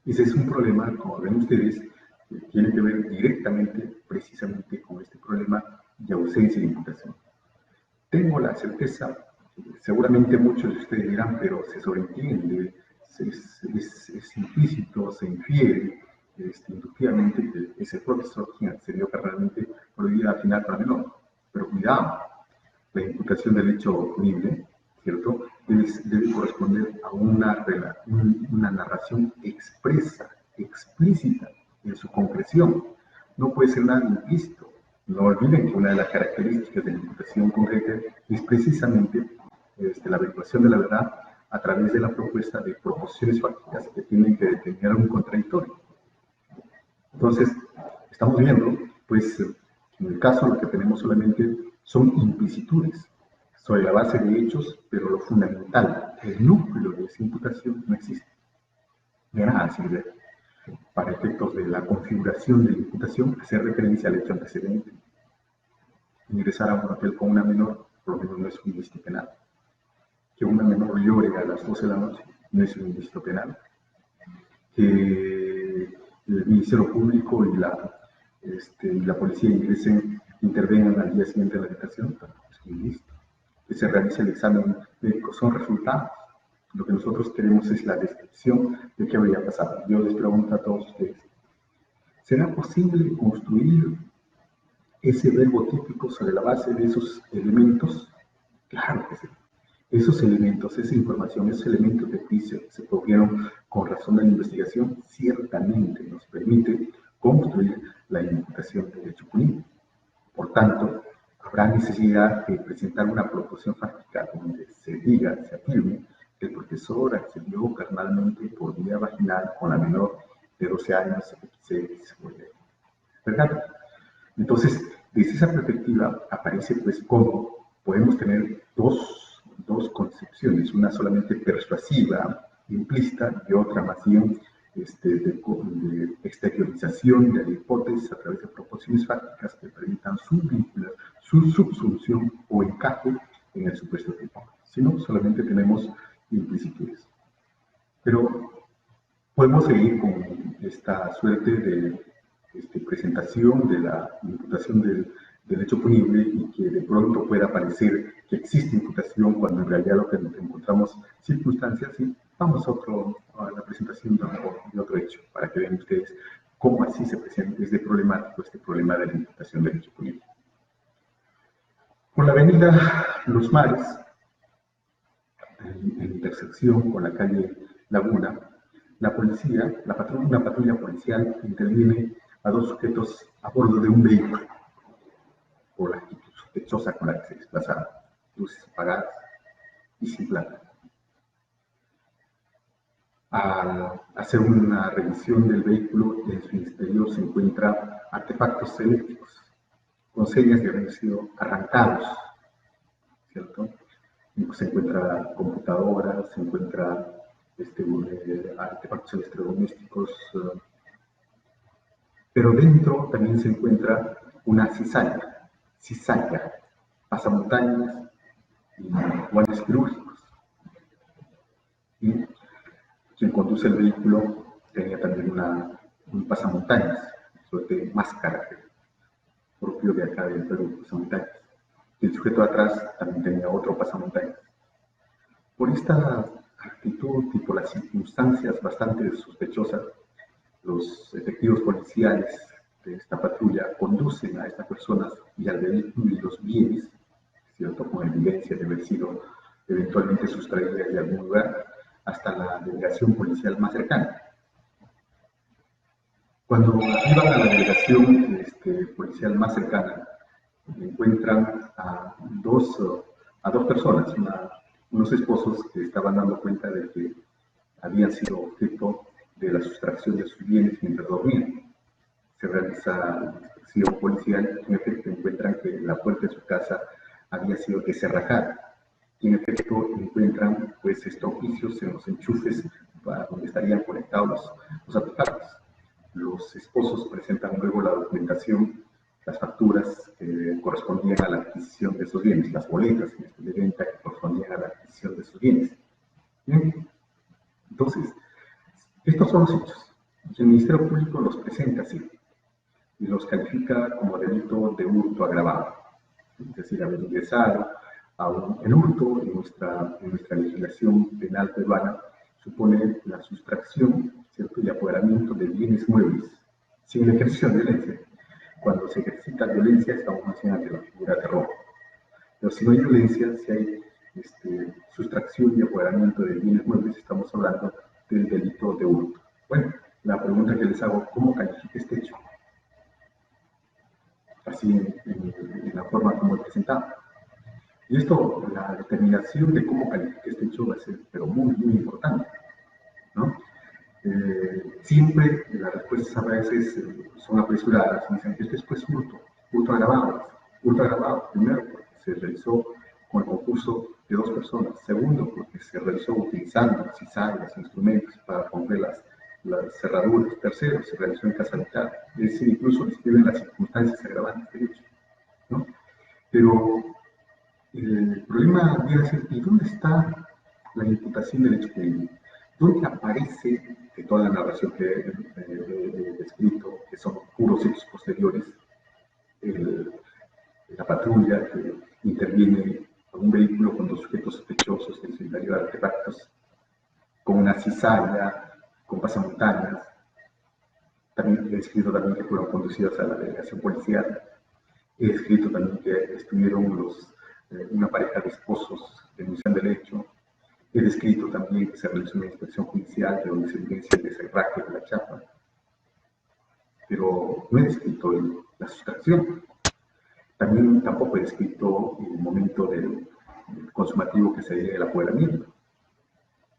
Ese es un problema, como ven ustedes, que tiene que ver directamente, precisamente, con este problema de ausencia de imputación. Tengo la certeza, seguramente muchos de ustedes dirán, pero se sobreentiende, es implícito, se infiere inductivamente que es el profesor quien accedió carnalmente por vía final para menor. Pero cuidado, la imputación del hecho punible, ¿cierto? Debe corresponder a una narración expresa, explícita en su concreción. No puede ser nada implícito. No olviden que una de las características de la imputación concreta es precisamente la averiguación de la verdad a través de la propuesta de proposiciones fácticas que tienen que determinar un contradictorio. Entonces, estamos viendo, pues, en el caso lo que tenemos solamente son implicitudes sobre la base de hechos, pero lo fundamental, el núcleo de esa imputación no existe. De nada sirve, para efectos de la configuración de la imputación, hacer referencia al hecho antecedente. Ingresar a un hotel con una menor, por lo menos no es un ilícito penal. Que una menor llore a las 12 de la noche no es un ilícito penal. Que el Ministerio Público y la policía intervengan al día siguiente en la habitación, es un ilícito. Que se realice el examen médico son resultados. Lo que nosotros queremos es la descripción de qué habría pasado. Yo les pregunto a todos ustedes, ¿será posible construir ese verbo típico sobre la base de esos elementos? Claro que sí. Esos elementos, esa información, esos elementos de juicio que se produjeron con razón de la investigación, ciertamente nos permite construir la imputación del hecho punible. Por tanto, habrá necesidad de presentar una proposición fáctica donde se diga, se afirme, que el profesor accedió carnalmente por vía vaginal con la menor de 12 años, ¿verdad? Entonces, desde esa perspectiva aparece pues cómo podemos tener dos concepciones, una solamente persuasiva, implícita, y otra más bien de exteriorización de la hipótesis a través de proposiciones fácticas que permitan su vínculo, su subsunción o encaje en el supuesto tipo. Si no, solamente tenemos implicitudes. Pero podemos seguir con esta suerte de presentación de la imputación del hecho punible y que de pronto pueda parecer que existe imputación cuando en realidad lo que encontramos circunstancias y vamos a la presentación de otro hecho para que vean ustedes cómo así se presenta este problemático, este problema de la imputación del hecho punible. Por la avenida Los Mares, en intersección con la calle Laguna, una patrulla policial interviene a dos sujetos a bordo de un vehículo por la actitud sospechosa con la que se desplazaban, luces apagadas y sin plata. Al hacer una revisión del vehículo, en su interior se encuentran artefactos eléctricos con señas de haber sido arrancados, ¿cierto? Se encuentra computadoras, se encuentra artefactos electrodomésticos, pero dentro también se encuentra una cizalla, pasamontañas y guantes quirúrgicos. Y quien conduce el vehículo tenía también un pasamontañas, suerte máscara propio de acá del Perú, pasamontañas. Y el sujeto de atrás también tenía otro pasamontañas. Por esta actitud y por las circunstancias bastante sospechosas, los efectivos policiales de esta patrulla conducen a estas personas y al vehículo y los bienes, ¿cierto?, con evidencia de haber sido eventualmente sustraídas de algún lugar, hasta la delegación policial más cercana. Cuando iban a la delegación policial más cercana, encuentran a dos personas, unos esposos que estaban dando cuenta de que habían sido objeto de la sustracción de sus bienes mientras dormían. Se realiza la inspección policial y en efecto encuentran que la puerta de su casa había sido deserrajada. Y en efecto encuentran pues estropicios en los enchufes donde estarían conectados los artefactos. Los esposos presentan luego la documentación, las facturas que correspondían a la adquisición de esos bienes, las boletas de venta que correspondían a la adquisición de esos bienes. Bien. Entonces, estos son los hechos. Y el Ministerio Público los presenta así y los califica como delito de hurto agravado. Es decir, haber ingresado el hurto en nuestra legislación penal peruana supone la sustracción, ¿cierto?, y apoderamiento de bienes muebles sin el ejercicio de violencia. Cuando se ejercita violencia estamos mencionando la figura de robo. Pero si no hay violencia, si hay sustracción y apoderamiento de bienes muebles, estamos hablando del delito de hurto. Bueno, la pregunta que les hago, ¿cómo califica este hecho? Así en la forma como he presentado. Y esto, la determinación de cómo califica este hecho va a ser, pero muy, muy importante, ¿no? Siempre las respuestas a veces son apresuradas y dicen, esto es pues hurto agravado, primero porque se realizó con el concurso de 2 personas, segundo porque se realizó utilizando cizallas, instrumentos para romper las cerraduras, tercero se realizó en casa habitada, es decir, incluso describen las circunstancias agravantes del hecho, ¿no? Pero el problema viene a ser, ¿y dónde está la imputación del hecho penal? ¿Dónde aparece de toda la narración que he descrito, que son puros hechos posteriores, la patrulla que interviene con un vehículo con 2 sujetos sospechosos en su interior de artefactos, con una cizalla, con pasamontañas, también he escrito también que fueron conducidos a la delegación policial, he escrito también que estuvieron una pareja de esposos denunciando el hecho. He descrito también que se realizó una inspección judicial de donde se evidencia el deserraje de la chapa, pero no he descrito la sustracción. Tampoco he descrito el momento del consumativo que se dio el apoderamiento.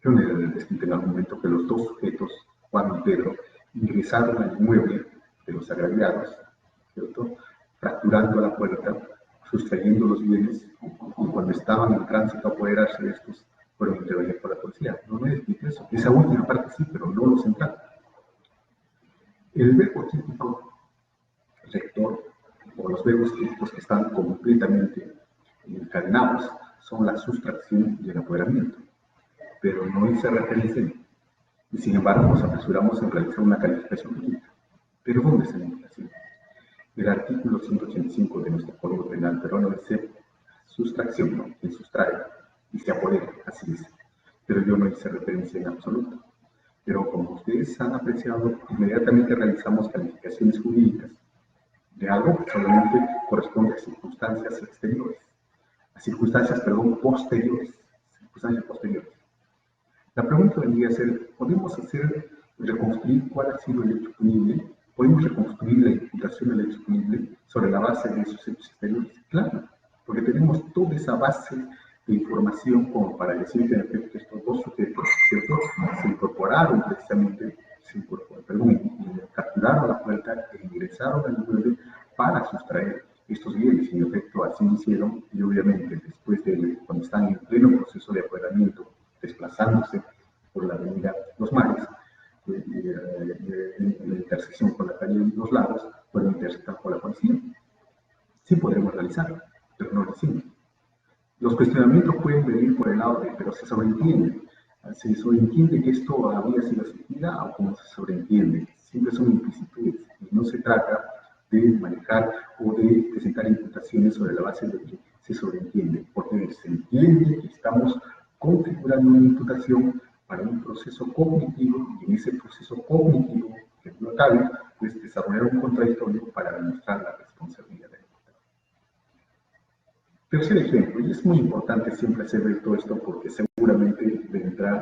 Yo no he descrito en algún momento que los 2 sujetos, Juan y Pedro, ingresaron al inmueble de los agraviados, ¿cierto?, fracturando la puerta, sustrayendo los bienes, y cuando estaban en tránsito a apoderarse de estos, fueron intervenidos por la policía. No he descrito eso. Esa última parte sí, pero no lo central. El verbo típico rector, o los verbos típicos que están completamente encadenados, son la sustracción y el apoderamiento, pero no hice referencia, y sin embargo nos apresuramos en realizar una calificación jurídica. ¿Pero dónde está la indicación? El artículo 185 de nuestro Código Penal peruano dice sustracción, ¿no?, quien sustrae y se apodera, así dice. Pero yo no hice referencia en absoluto. Pero como ustedes han apreciado, inmediatamente realizamos calificaciones jurídicas de algo que solamente corresponde a circunstancias exteriores, posteriores. La pregunta vendría a ser, ¿podemos reconstruir cuál ha sido el hecho punible? ¿Podemos reconstruir la imputación del hecho punible sobre la base de esos hechos exteriores? Claro, porque tenemos toda esa base de información como para decir que en efecto estos 2 sujetos, ¿cierto?, se incorporaron precisamente, capturaron la puerta e ingresaron al inmueble para sustraer estos bienes, y en efecto así hicieron, y obviamente después cuando están en pleno proceso de apoderamiento, desplazándose por la avenida Los Mares, en la intersección con la calle Los Lagos, fueron interceptados por la policía. Sí podremos realizarlo, pero no lo hicimos. Los cuestionamientos pueden venir por el lado de, pero se sobreentiende que esto había sido asistida o cómo se sobreentiende. Siempre son implicitudes y no se trata de manejar o de presentar imputaciones sobre la base de que se sobreentiende, porque se entiende que estamos configurando una imputación para un proceso cognitivo, y en ese proceso cognitivo, que es notable, pues desarrollar un contradictorio para demostrar la responsabilidad del imputado. Tercer ejemplo, y es muy importante siempre hacer ver todo esto porque seguramente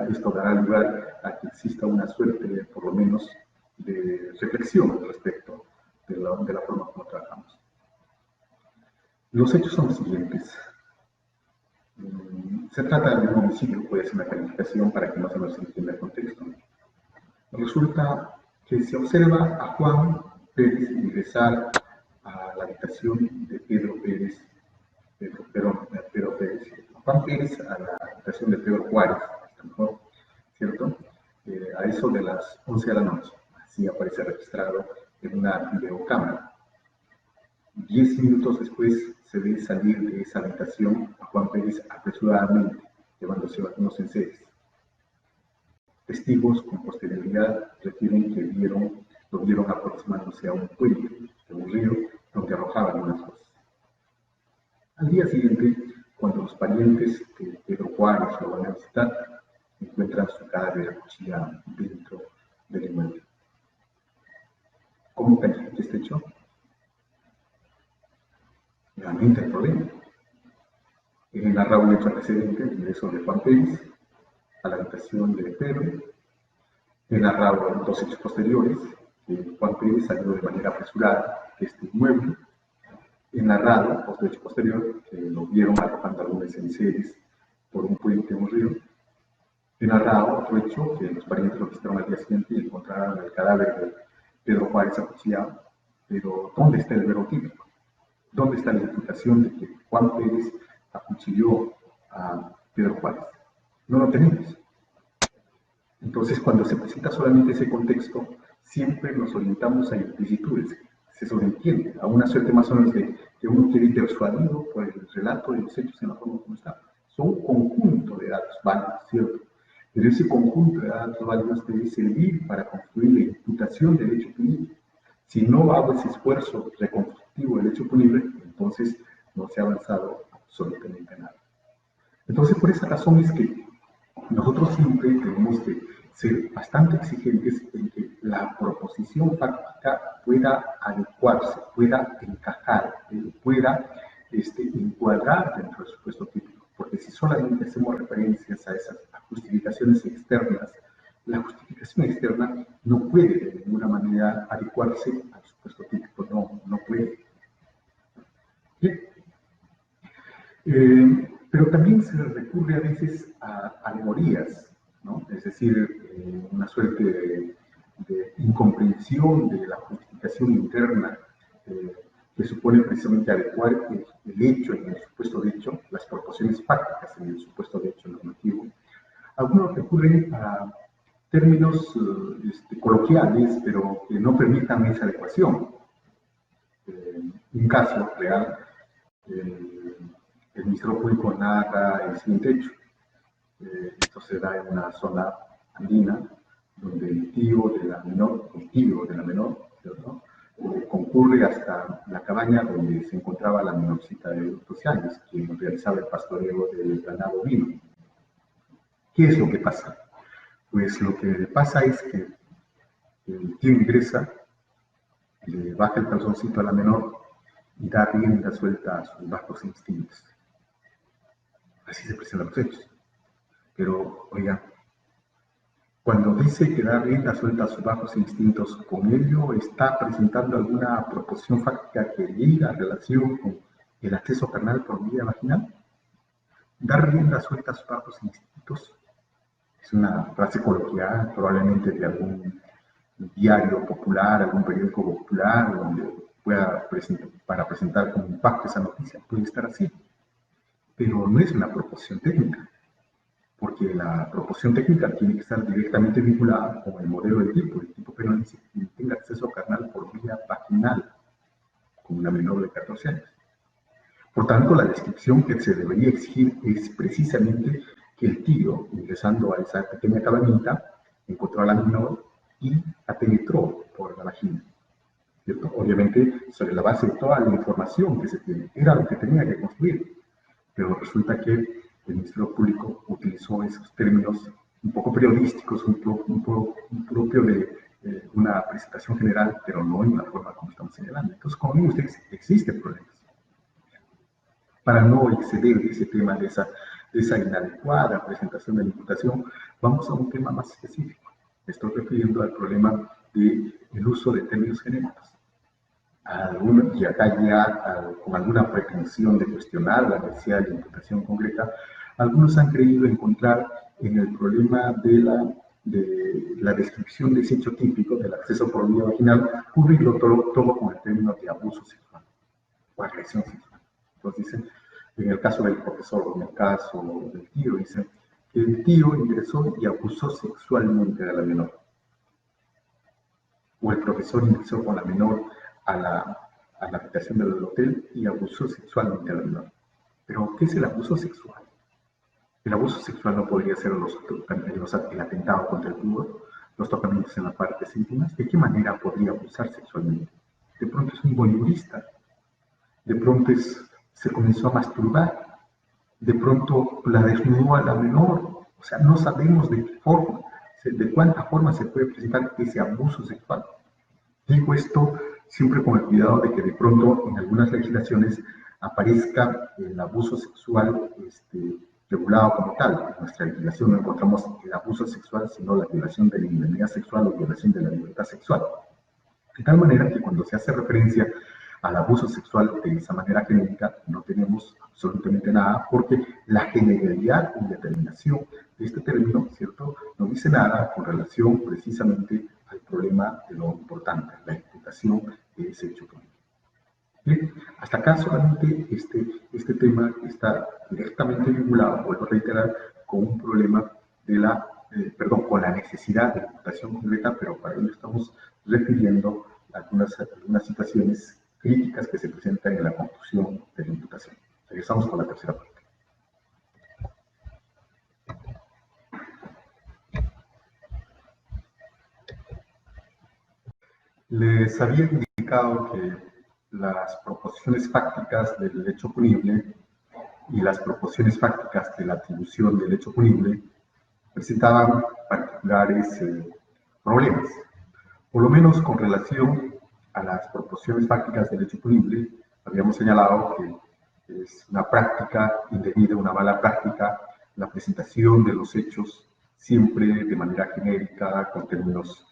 esto dará lugar a que exista una suerte, por lo menos, de reflexión respecto de la forma como trabajamos. Los hechos son los siguientes. Se trata de un homicidio, puede ser una calificación para que no se nos entienda el contexto. Resulta que se observa a Juan Pérez ingresar a la habitación de Pedro Pérez, Juan Pérez a la habitación de Pedro Juárez, mejor, ¿cierto? A eso de las 11 de la noche, así aparece registrado en una videocámara. 10 minutos después se ve salir de esa habitación a Juan Pérez apresuradamente, llevándose algunos enseres. testigos con posterioridad refieren que lo vieron aproximándose a un puente de un río donde arrojaban unas cosas. Al día siguiente, cuando los parientes de Pedro Juárez lo van a visitar, encuentran su cadáver acuchillado dentro del inmueble. ¿Cómo califica este hecho? Nuevamente el problema. He narrado un hecho antecedente, el ingreso de Juan Pérez a la habitación de Pedro. He narrado dos hechos posteriores, que Juan Pérez salió de manera apresurada de este inmueble. He narrado otro hecho posterior, que lo vieron arrojando algunos enseres por un puente o un río. He narrado otro hecho, que los parientes lo visitaron al día siguiente y encontraron el cadáver de Pedro Juárez acuchillado. Pero, ¿dónde está el vero típico? ¿Dónde está la imputación de que Juan Pérez acuchilló a Pedro Juárez? No lo tenemos. Entonces, cuando se presenta solamente ese contexto, siempre nos orientamos a implicitudes. Se sobreentiende a una suerte más o menos de que uno quiere ir persuadido por el relato de los hechos en la forma como está. Son un conjunto de datos válidos, ¿cierto? Pero ese conjunto de datos válidos debe servir para construir la imputación del hecho punible. Si no hago ese esfuerzo reconstructivo del hecho punible, entonces no se ha avanzado absolutamente nada. Entonces, por esa razón es que nosotros siempre tenemos que ser bastante exigentes en que la proposición fáctica pueda adecuarse, pueda encajar, pueda encuadrar dentro del supuesto típico. Porque si solamente hacemos referencias a esas justificaciones externas, la justificación externa no puede de ninguna manera adecuarse al supuesto típico, no puede. Bien. Pero también se recurre a veces a alegorías, ¿no? Es decir, una suerte de incomprensión de la justificación interna que supone precisamente adecuar el hecho en el supuesto de hecho, las proporciones fácticas en el supuesto de hecho normativo. Algunos recurren a términos coloquiales, pero que no permitan esa adecuación. Un caso real, el Ministerio Público narra el siguiente hecho. Esto se da en una zona andina donde el tío de la menor, ¿cierto? Concurre hasta la cabaña donde se encontraba la menorcita de 12 años, quien realizaba el pastoreo del ganado ovino. ¿Qué es lo que pasa? Pues lo que pasa es que el tío ingresa, le baja el calzoncito a la menor y da rienda suelta a sus bajos instintos. Así se presentan los hechos. Pero, oigan, cuando dice que da rienda suelta a sus bajos instintos, ¿con ello está presentando alguna proposición fáctica que diga relación con el acceso carnal por vía vaginal? Dar rienda suelta a sus bajos instintos es una frase coloquial, probablemente de algún diario popular, algún periódico popular, donde pueda presentar como impacto esa noticia. Puede estar así, pero no es una proposición técnica, porque la proposición técnica tiene que estar directamente vinculada con el modelo del tipo. El tipo penal dice que tenga acceso carnal por vía vaginal con una menor de 14 años. Por tanto, la descripción que se debería exigir es precisamente que el tío, ingresando a esa pequeña cabañita, encontró a la menor y la penetró por la vagina, ¿cierto? Obviamente, sobre la base de toda la información que se tiene, era lo que tenía que construir, pero resulta que el Ministerio Público utilizó esos términos un poco periodísticos, un propio de una presentación general, pero no en la forma como estamos señalando. Entonces, como ven ustedes, existen problemas. Para no exceder ese tema de esa inadecuada presentación de la imputación, vamos a un tema más específico. Me estoy refiriendo al problema del uso de términos genéricos. Y acá ya con alguna pretensión de cuestionar la necesidad de la imputación concreta, algunos han creído encontrar en el problema de la descripción de ese hecho típico del acceso por vía vaginal, cubrirlo todo con el término de abuso sexual o agresión sexual. Entonces dicen, en el caso del profesor o en el caso del tío, dicen que el tío ingresó y abusó sexualmente de la menor. O el profesor ingresó con la menor a la habitación del hotel y abusó sexualmente a la menor. Pero, ¿qué es el abuso sexual? El abuso sexual no podría ser el atentado contra el pudor, los tocamientos en las partes íntimas. ¿De qué manera podría abusar sexualmente? De pronto es un voyeurista, de pronto se comenzó a masturbar, de pronto la desnudó a la menor. O sea, no sabemos de qué forma, de cuánta forma se puede presentar ese abuso sexual. Digo esto siempre con el cuidado de que de pronto en algunas legislaciones aparezca el abuso sexual regulado como tal. En nuestra legislación no encontramos el abuso sexual, sino la violación de la indemnidad sexual o violación de la libertad sexual. De tal manera que cuando se hace referencia al abuso sexual de esa manera genérica, no tenemos absolutamente nada, porque la generalidad y determinación de este término, ¿cierto?, no dice nada con relación precisamente al problema de lo importante, la imputación de ese hecho político. Bien, hasta acá solamente este tema está directamente vinculado, vuelvo a reiterar, con un problema de con la necesidad de imputación concreta, pero para ello estamos refiriendo algunas situaciones críticas que se presentan en la conclusión de la imputación. Regresamos con la tercera parte. Les había indicado que las proposiciones fácticas del hecho punible y las proposiciones fácticas de la atribución del hecho punible presentaban particulares problemas, por lo menos con relación a las proposiciones fácticas del hecho punible. Habíamos señalado que es una práctica indebida, una mala práctica, la presentación de los hechos siempre de manera genérica, con términos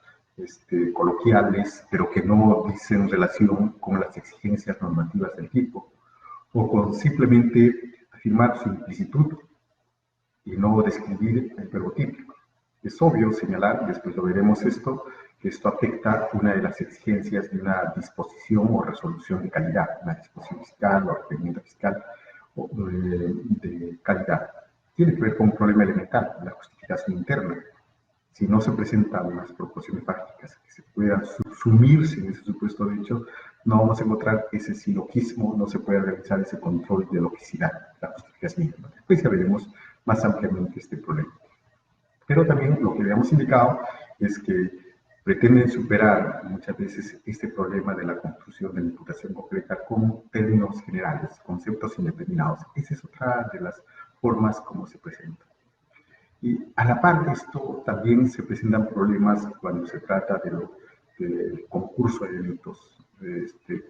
coloquiales, pero que no dicen relación con las exigencias normativas del tipo, o con simplemente afirmar su implicitud y no describir el verbo típico. Es obvio señalar, después lo veremos que esto afecta una de las exigencias de una disposición o resolución de calidad, una disposición fiscal o requerimiento fiscal de calidad. Tiene que ver con un problema elemental, la justificación interna. Si no se presentan unas proposiciones fácticas que se puedan subsumirse en ese supuesto de hecho, no vamos a encontrar ese silogismo, no se puede realizar ese control de logicidad, la justificación interna. Después ya veremos más ampliamente este problema. Pero también lo que habíamos indicado es que pretenden superar muchas veces este problema de la construcción de la imputación concreta con términos generales, conceptos indeterminados. Esa es otra de las formas como se presenta. Y a la par de esto también se presentan problemas cuando se trata del concurso de delitos,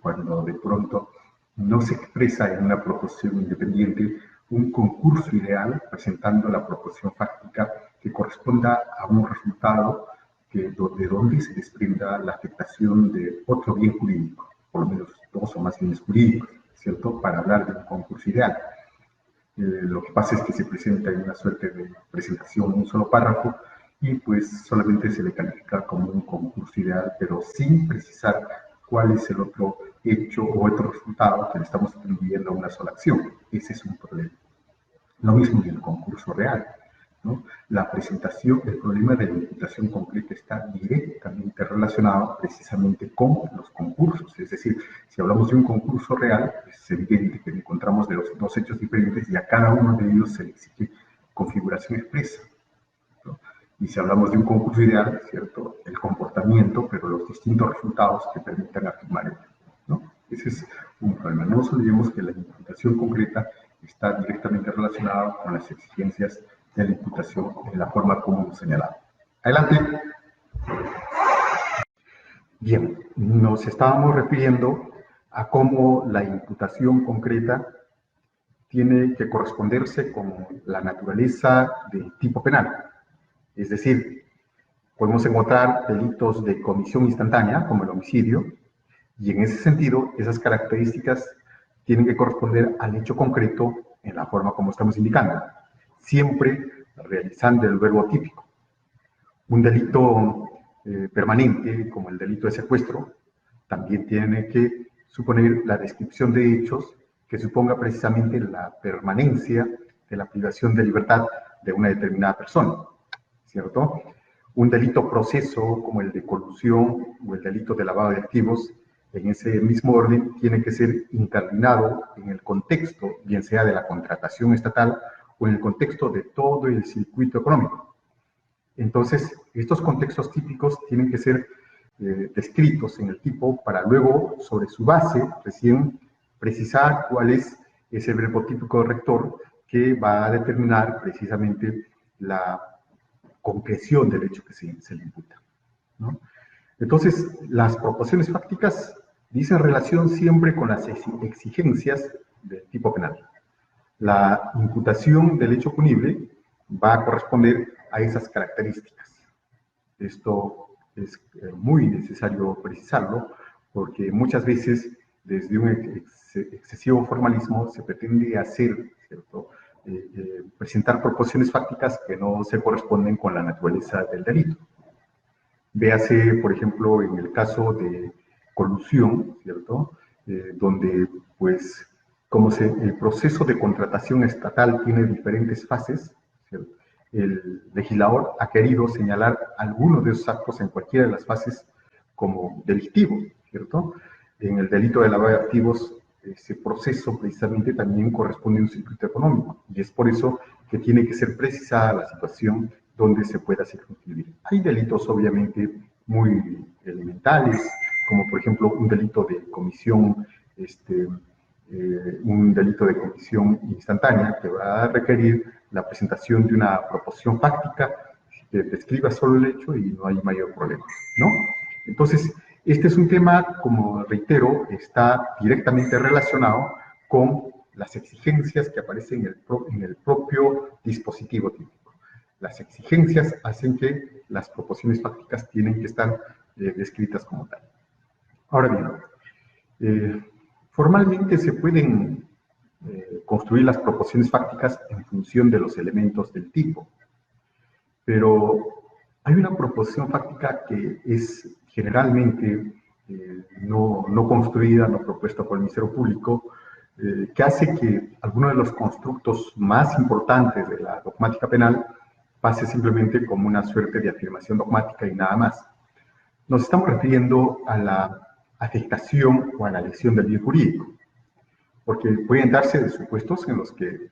cuando de pronto no se expresa en una proposición independiente un concurso ideal presentando la proposición fáctica que corresponda a un resultado de donde se desprenda la afectación de otro bien jurídico, por lo menos dos o más bienes jurídicos, ¿cierto?, para hablar de un concurso ideal. Lo que pasa es que se presenta en una suerte de presentación, un solo párrafo, y pues solamente se le califica como un concurso ideal, pero sin precisar cuál es el otro hecho o otro resultado que le estamos atribuyendo a una sola acción. Ese es un problema. Lo mismo en el concurso real, ¿no? La presentación, el problema de la imputación concreta está directamente relacionado precisamente con los concursos. Es decir, si hablamos de un concurso real, es evidente que encontramos de los dos hechos diferentes y a cada uno de ellos se le exige configuración expresa, ¿no? Y si hablamos de un concurso ideal, ¿cierto?, el comportamiento, pero los distintos resultados que permitan afirmar ello, ¿no? Ese es un problema. No nos olvidemos que la imputación concreta está directamente relacionada con las exigencias de la imputación en la forma como hemos señalado. Adelante. Bien, nos estábamos refiriendo a cómo la imputación concreta tiene que corresponderse con la naturaleza del tipo penal. Es decir, podemos encontrar delitos de comisión instantánea, como el homicidio, y en ese sentido, esas características tienen que corresponder al hecho concreto en la forma como estamos indicando, siempre realizando el verbo típico. Un delito permanente, como el delito de secuestro, también tiene que suponer la descripción de hechos que suponga precisamente la permanencia de la privación de libertad de una determinada persona, ¿cierto? Un delito proceso, como el de colusión o el delito de lavado de activos, en ese mismo orden, tiene que ser incardinado en el contexto, bien sea de la contratación estatal o en el contexto de todo el circuito económico. Entonces, estos contextos típicos tienen que ser descritos en el tipo para luego, sobre su base, recién precisar cuál es ese verbo típico rector que va a determinar precisamente la concreción del hecho que se le imputa, ¿no? Entonces, las proposiciones fácticas dicen relación siempre con las exigencias del tipo penal. La imputación del hecho punible va a corresponder a esas características. Esto es muy necesario precisarlo, porque muchas veces desde un excesivo formalismo se pretende hacer, ¿cierto?, presentar proposiciones fácticas que no se corresponden con la naturaleza del delito. Véase, por ejemplo, en el caso de colusión, ¿cierto?, donde, pues, como el proceso de contratación estatal tiene diferentes fases, ¿cierto?, el legislador ha querido señalar algunos de esos actos en cualquiera de las fases como delictivo, ¿cierto? En el delito de lavado de activos, ese proceso precisamente también corresponde a un circuito económico, y es por eso que tiene que ser precisada la situación donde se pueda circunscribir. Hay delitos obviamente muy elementales, como por ejemplo un delito de comisión, un delito de comisión instantánea que va a requerir la presentación de una proposición fáctica que describa solo el hecho y no hay mayor problema, ¿no? Entonces, este es un tema, como reitero, está directamente relacionado con las exigencias que aparecen en el propio dispositivo típico. Las exigencias hacen que las proposiciones fácticas tienen que estar descritas como tal. Ahora bien, formalmente se pueden construir las proposiciones fácticas en función de los elementos del tipo, pero hay una proposición fáctica que es generalmente no construida, no propuesta por el Ministerio Público, que hace que alguno de los constructos más importantes de la dogmática penal pase simplemente como una suerte de afirmación dogmática y nada más. Nos estamos refiriendo a la afectación o a la lesión del bien jurídico, porque pueden darse de supuestos en los que,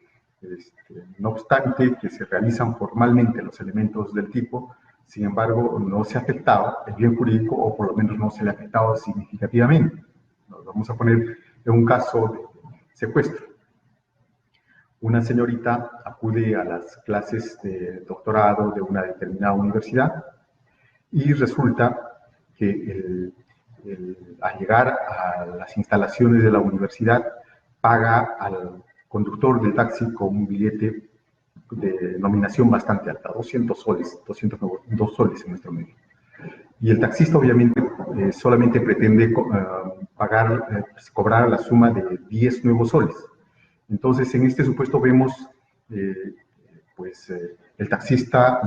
no obstante que se realizan formalmente los elementos del tipo, sin embargo, no se ha afectado el bien jurídico, o por lo menos no se le ha afectado significativamente. Nos vamos a poner en un caso de secuestro. Una señorita acude a las clases de doctorado de una determinada universidad y resulta que al llegar a las instalaciones de la universidad paga al conductor del taxi con un billete de nominación bastante alta, 200 soles, 202 soles en nuestro medio. Y el taxista obviamente solamente pretende cobrar la suma de 10 nuevos soles. Entonces, en este supuesto vemos, el taxista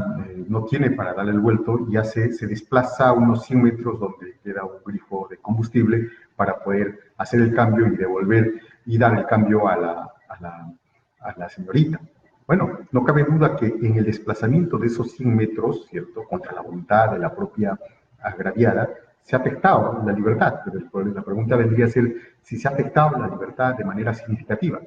no tiene para darle el vuelto y se desplaza unos 100 metros donde queda un grifo de combustible para poder hacer el cambio y devolver y dar el cambio a la señorita. Bueno, no cabe duda que en el desplazamiento de esos 100 metros, ¿cierto?, contra la voluntad de la propia agraviada, se ha afectado la libertad. Pero la pregunta vendría a ser si se ha afectado la libertad de manera significativa.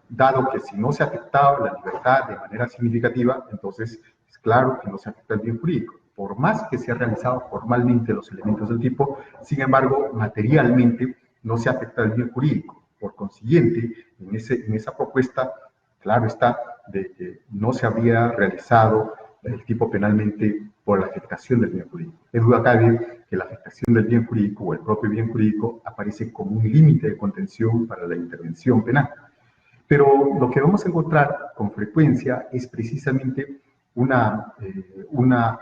Dado que si no se ha afectado la libertad de manera significativa, entonces es claro que no se afecta el bien jurídico. Por más que se han realizado formalmente los elementos del tipo, sin embargo, materialmente no se afecta el bien jurídico. Por consiguiente, en esa propuesta, claro está, de que no se habría realizado el tipo penalmente por la afectación del bien jurídico. En duda cabe que la afectación del bien jurídico o el propio bien jurídico aparece como un límite de contención para la intervención penal. Pero lo que vamos a encontrar con frecuencia es precisamente una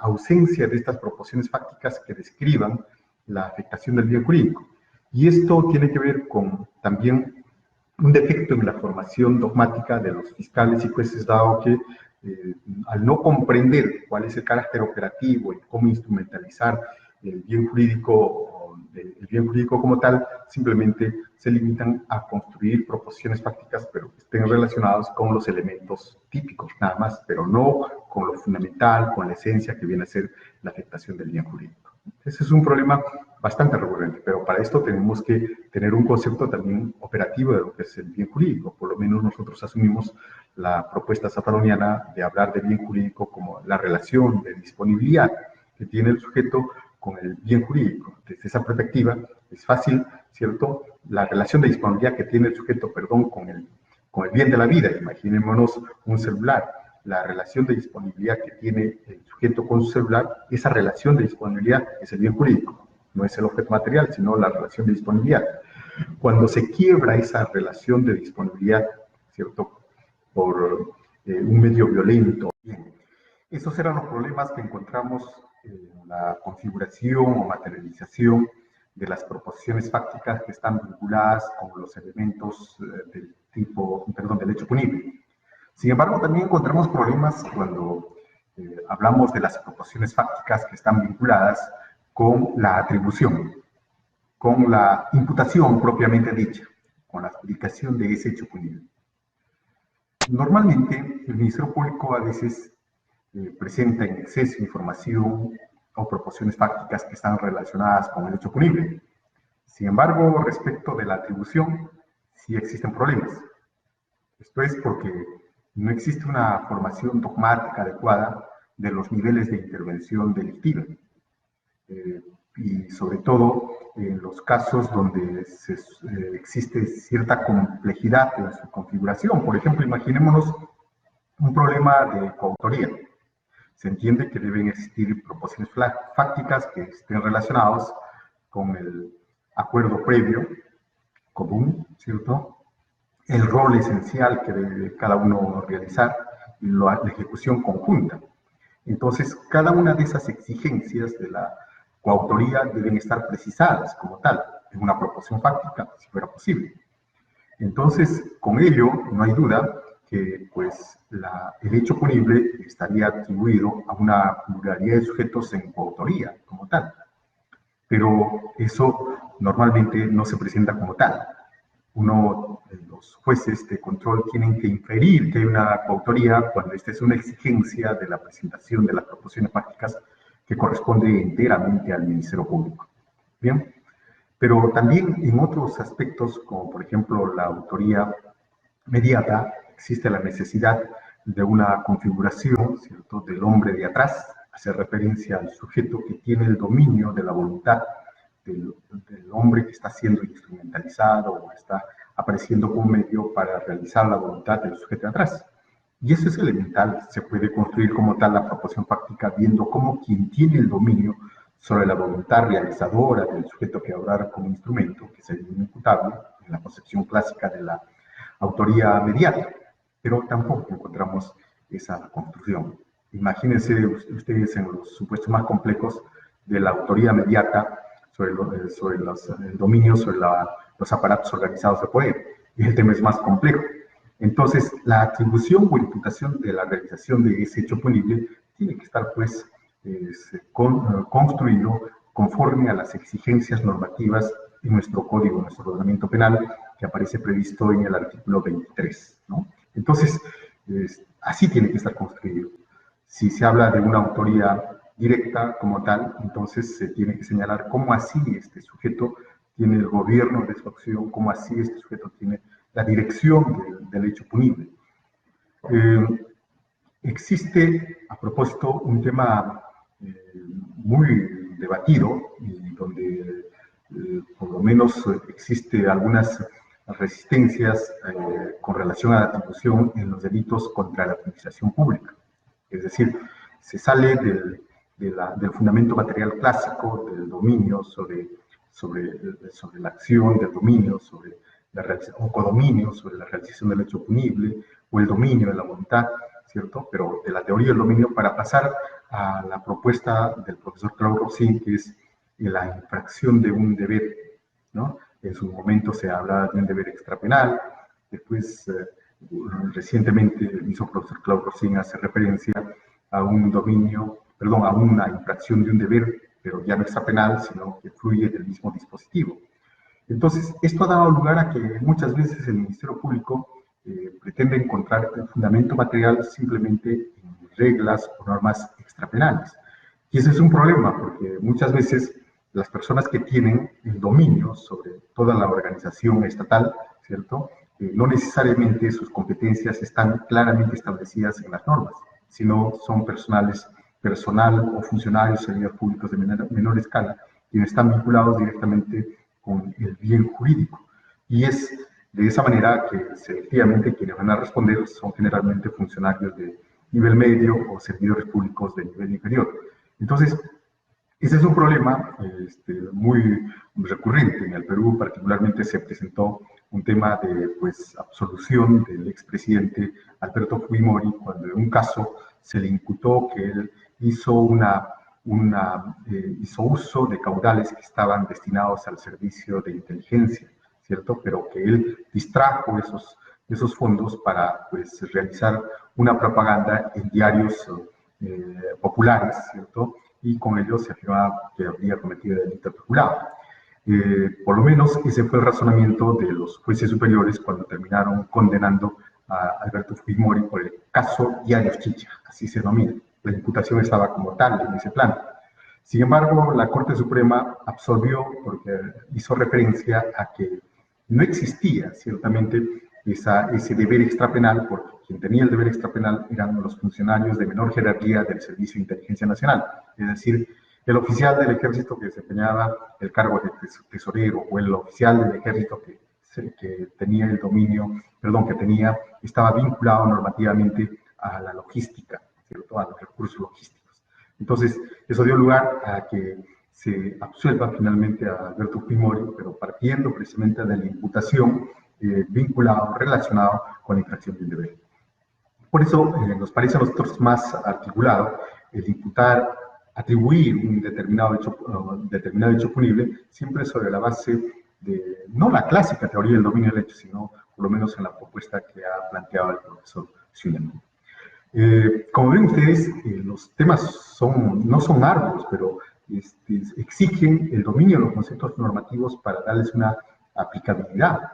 ausencia de estas proposiciones fácticas que describan la afectación del bien jurídico. Y esto tiene que ver con también un defecto en la formación dogmática de los fiscales y jueces, dado que al no comprender cuál es el carácter operativo y cómo instrumentalizar el bien jurídico como tal, simplemente se limitan a construir proposiciones fácticas, pero que estén relacionadas con los elementos típicos, nada más, pero no con lo fundamental, con la esencia que viene a ser la afectación del bien jurídico. Ese es un problema bastante recurrente, pero para esto tenemos que tener un concepto también operativo de lo que es el bien jurídico. Por lo menos nosotros asumimos la propuesta zaparoniana de hablar de bien jurídico como la relación de disponibilidad que tiene el sujeto con el bien jurídico. Desde esa perspectiva es fácil, ¿cierto?, la relación de disponibilidad que tiene el sujeto, perdón, con el bien de la vida. Imaginémonos un celular. La relación de disponibilidad que tiene el sujeto con su celular, esa relación de disponibilidad es el bien jurídico. No es el objeto material, sino la relación de disponibilidad. Cuando se quiebra esa relación de disponibilidad, ¿cierto?, por un medio violento. Bien, esos eran los problemas que encontramos en la configuración o materialización de las proposiciones fácticas que están vinculadas con los elementos del hecho punible. Sin embargo, también encontramos problemas cuando hablamos de las proposiciones fácticas que están vinculadas con la atribución, con la imputación propiamente dicha, con la adjudicación de ese hecho punible. Normalmente, el Ministerio Público a veces presenta en exceso información o proposiciones fácticas que están relacionadas con el hecho punible. Sin embargo, respecto de la atribución, sí existen problemas. Esto es porque no existe una formación dogmática adecuada de los niveles de intervención delictiva. Y sobre todo en los casos donde existe cierta complejidad en su configuración. Por ejemplo, imaginémonos un problema de coautoría. Se entiende que deben existir proposiciones fácticas que estén relacionadas con el acuerdo previo, común, ¿cierto?, el rol esencial que debe cada uno realizar y la ejecución conjunta. Entonces, cada una de esas exigencias de la coautoría deben estar precisadas como tal, en una proposición fáctica, si fuera posible. Entonces, con ello, no hay duda que pues, el hecho punible estaría atribuido a una pluralidad de sujetos en coautoría como tal. Pero eso normalmente no se presenta como tal. Los jueces de control tienen que inferir que hay una coautoría cuando esta es una exigencia de la presentación de las proposiciones fácticas que corresponde enteramente al Ministerio Público. Bien, pero también en otros aspectos, como por ejemplo la autoría mediata, existe la necesidad de una configuración, ¿cierto?, del hombre de atrás, hace referencia al sujeto que tiene el dominio de la voluntad del hombre que está siendo instrumentalizado o está apareciendo como medio para realizar la voluntad del sujeto de atrás. Y eso es elemental, se puede construir como tal la proposición fáctica viendo cómo quien tiene el dominio sobre la voluntad realizadora del sujeto que va a obrar como instrumento, que es el inimputable, en la concepción clásica de la autoría mediata, pero tampoco encontramos esa construcción. Imagínense ustedes en los supuestos más complejos de la autoría mediata sobre el dominio sobre los aparatos organizados de poder, y el tema es más complejo. Entonces, la atribución o imputación de la realización de ese hecho punible tiene que estar, pues, construido conforme a las exigencias normativas en nuestro código, nuestro ordenamiento penal, que aparece previsto en el artículo 23, ¿no? Entonces, así tiene que estar construido. Si se habla de una autoría directa como tal, entonces se tiene que señalar cómo así este sujeto tiene el gobierno de su acción, cómo así este sujeto tiene la dirección del hecho punible. Existe, a propósito, un tema muy debatido y donde por lo menos existe algunas resistencias con relación a la atribución en los delitos contra la administración pública. Es decir, se sale del fundamento material clásico del dominio sobre la acción, del dominio sobre o codominio sobre la realización del hecho punible, o el dominio de la voluntad, ¿cierto? Pero de la teoría del dominio para pasar a la propuesta del profesor Claude Rossin, que es la infracción de un deber, ¿no? En su momento se habla de un deber extrapenal, después recientemente el mismo profesor Claude Rossin hace referencia a un dominio, perdón, a una infracción de un deber, pero ya no extrapenal, sino que fluye del mismo dispositivo. Entonces, esto ha dado lugar a que muchas veces el Ministerio Público pretende encontrar el fundamento material simplemente en reglas o normas extrapenales. Y ese es un problema, porque muchas veces las personas que tienen el dominio sobre toda la organización estatal, ¿cierto?, no necesariamente sus competencias están claramente establecidas en las normas, sino son personal o funcionarios, servidores públicos de menor escala, quienes están vinculados directamente con el bien jurídico. Y es de esa manera que selectivamente quienes van a responder son generalmente funcionarios de nivel medio o servidores públicos de nivel inferior. Entonces, ese es un problema muy recurrente. En el Perú particularmente se presentó un tema de absolución del expresidente Alberto Fujimori cuando en un caso se le imputó que él hizo hizo uso de caudales que estaban destinados al servicio de inteligencia, ¿cierto? Pero que él distrajo esos fondos para realizar una propaganda en diarios populares, ¿cierto? Y con ello se afirmaba que habría cometido delito peculado. Por lo menos ese fue el razonamiento de los jueces superiores cuando terminaron condenando a Alberto Fujimori por el caso Diarios Chicha, así se denomina. La imputación estaba como tal en ese plan. Sin embargo, la Corte Suprema absolvió porque hizo referencia a que no existía ciertamente ese deber extrapenal, porque quien tenía el deber extrapenal eran los funcionarios de menor jerarquía del Servicio de Inteligencia Nacional, es decir, el oficial del ejército que desempeñaba el cargo de tesorero o el oficial del ejército que tenía el dominio, estaba vinculado normativamente a la logística, ¿cierto? A los recursos logísticos. Entonces, eso dio lugar a que se absuelva finalmente a Alberto Fujimori, pero partiendo precisamente de la imputación vinculado, relacionado con la infracción del deber. Por eso nos parece a nosotros más articulado el imputar, atribuir un determinado hecho punible siempre sobre la base de, no la clásica teoría del dominio del hecho, sino por lo menos en la propuesta que ha planteado el profesor Schulman. Como ven ustedes, los temas no son arduos, pero exigen el dominio de los conceptos normativos para darles una aplicabilidad.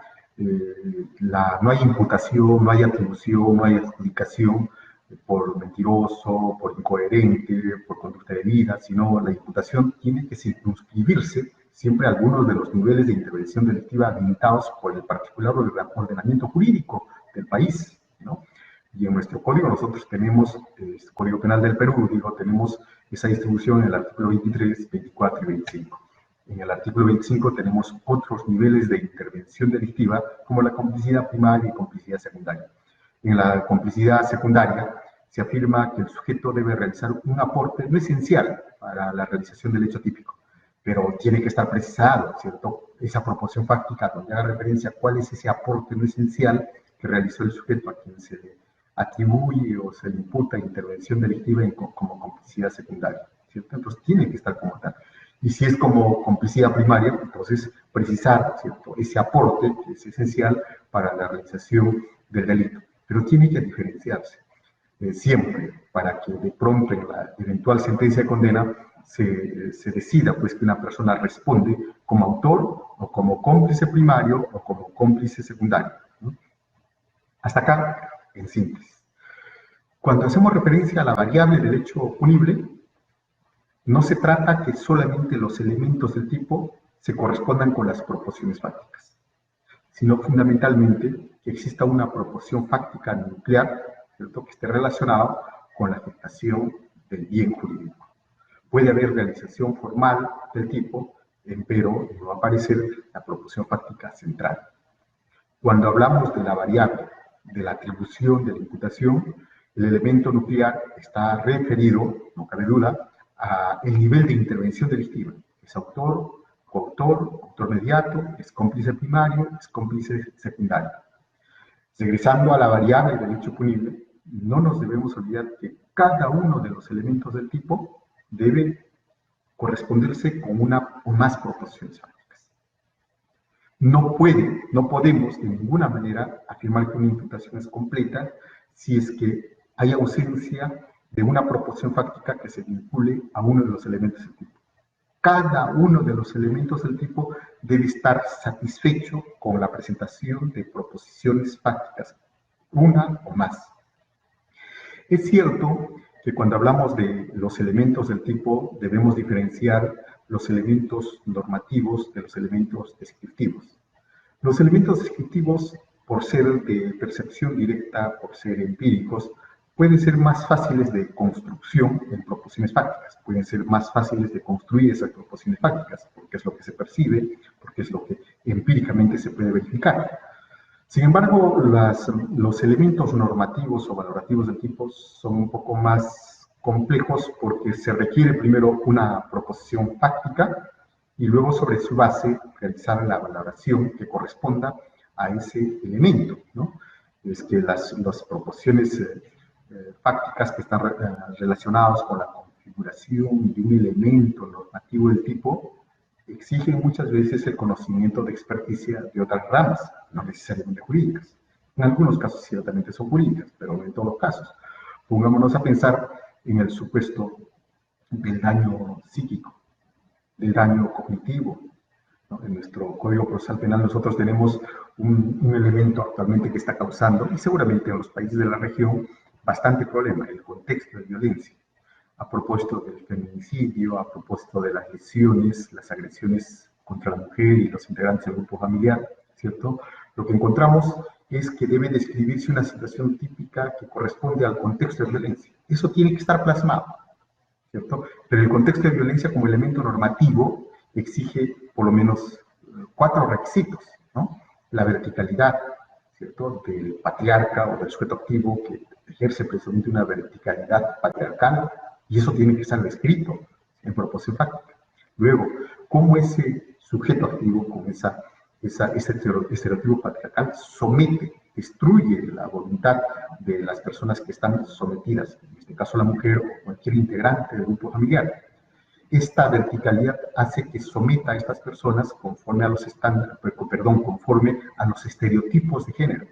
No hay imputación, no hay atribución, no hay adjudicación por mentiroso, por incoherente, por conducta debida, sino la imputación tiene que circunscribirse siempre a algunos de los niveles de intervención delictiva habilitados por el particular ordenamiento jurídico del país, ¿no? Y en nuestro código nosotros tenemos, el Código Penal del Perú, tenemos esa distribución en el artículo 23, 24 y 25. En el artículo 25 tenemos otros niveles de intervención delictiva, como la complicidad primaria y complicidad secundaria. En la complicidad secundaria se afirma que el sujeto debe realizar un aporte no esencial para la realización del hecho típico, pero tiene que estar precisado, ¿cierto? Esa proporción fáctica donde haga referencia a cuál es ese aporte no esencial que realizó el sujeto a quien se le atribuye o se le imputa intervención delictiva como complicidad secundaria, ¿cierto? Entonces tiene que estar como tal. Y si es como complicidad primaria, entonces precisar, ¿cierto?, ese aporte que es esencial para la realización del delito. Pero tiene que diferenciarse siempre para que de pronto en la eventual sentencia de condena se decida pues, que una persona responde como autor o como cómplice primario o como cómplice secundario, ¿no? Hasta acá, en síntesis. Cuando hacemos referencia a la variable del hecho punible, no se trata que solamente los elementos del tipo se correspondan con las proporciones fácticas, sino fundamentalmente que exista una proporción fáctica nuclear, ¿cierto?, que esté relacionada con la afectación del bien jurídico. Puede haber realización formal del tipo, pero no va a aparecer la proporción fáctica central. Cuando hablamos de la variable de la atribución de la imputación, el elemento nuclear está referido, no cabe duda, a el nivel de intervención delictiva. Es autor, coautor, autor mediato, es cómplice primario, es cómplice secundario. Regresando a la variable del hecho punible, no nos debemos olvidar que cada uno de los elementos del tipo debe corresponderse con una o más proporciones fácticas. No podemos de ninguna manera afirmar que una imputación es completa si es que hay ausencia de una proporción fáctica que se vincule a uno de los elementos del tipo. Cada uno de los elementos del tipo debe estar satisfecho con la presentación de proposiciones fácticas, una o más. Es cierto que cuando hablamos de los elementos del tipo debemos diferenciar los elementos normativos de los elementos descriptivos. Los elementos descriptivos por ser de percepción directa, por ser empíricos, pueden ser más fáciles de construcción en proposiciones fácticas, pueden ser más fáciles de construir esas proposiciones fácticas, porque es lo que se percibe, porque es lo que empíricamente se puede verificar. Sin embargo, los elementos normativos o valorativos del tipo son un poco más complejos porque se requiere primero una proposición fáctica y luego sobre su base realizar la valoración que corresponda a ese elemento, ¿no? Es que las proposiciones fácticas que están relacionadas con la configuración de un elemento normativo del tipo exigen muchas veces el conocimiento de experticia de otras ramas, no necesariamente jurídicas. En algunos casos ciertamente son jurídicas, pero no en todos los casos. Pongámonos a pensar en el supuesto del daño psíquico, del daño cognitivo, ¿no? En nuestro Código Procesal Penal nosotros tenemos un elemento actualmente que está causando, y seguramente en los países de la región, bastante problema, el contexto de violencia. A propósito del feminicidio, a propósito de las lesiones, las agresiones contra la mujer y los integrantes del grupo familiar, ¿cierto? Lo que encontramos es que debe describirse una situación típica que corresponde al contexto de violencia. Eso tiene que estar plasmado, ¿cierto? Pero el contexto de violencia como elemento normativo exige por lo menos 4 requisitos, ¿no? La verticalidad, ¿cierto?, del patriarca o del sujeto activo que ejerce precisamente una verticalidad patriarcal, y eso tiene que estar descrito en proposición fáctica. Luego, cómo ese sujeto activo con ese estereotipo patriarcal somete, destruye la voluntad de las personas que están sometidas, en este caso la mujer o cualquier integrante del grupo familiar. Esta verticalidad hace que someta a estas personas conforme a los estándares, conforme a los estereotipos de género.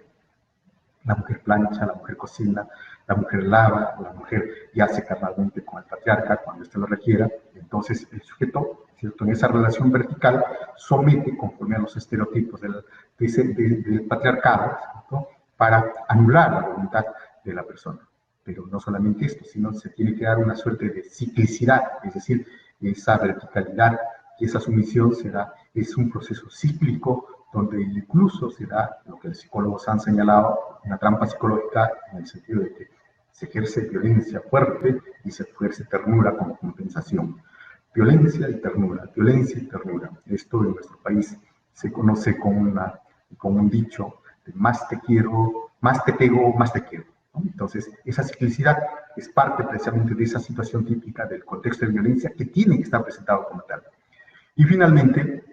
La mujer plancha, la mujer cocina, la mujer lava, la mujer yace carnalmente con el patriarca cuando éste lo requiera. Entonces el sujeto, ¿cierto?, en esa relación vertical somete conforme a los estereotipos del patriarcado, ¿cierto?, para anular la voluntad de la persona. Pero no solamente esto, sino se tiene que dar una suerte de ciclicidad, es decir, esa verticalidad y esa sumisión es un proceso cíclico donde incluso se da lo que los psicólogos han señalado, una trampa psicológica en el sentido de que se ejerce violencia fuerte y se ejerce ternura como compensación. Violencia y ternura, violencia y ternura. Esto en nuestro país se conoce con un dicho de más te quiero, más te pego, más te quiero. Entonces, esa ciclicidad es parte precisamente de esa situación típica del contexto de violencia que tiene que estar presentado como tal. Y finalmente,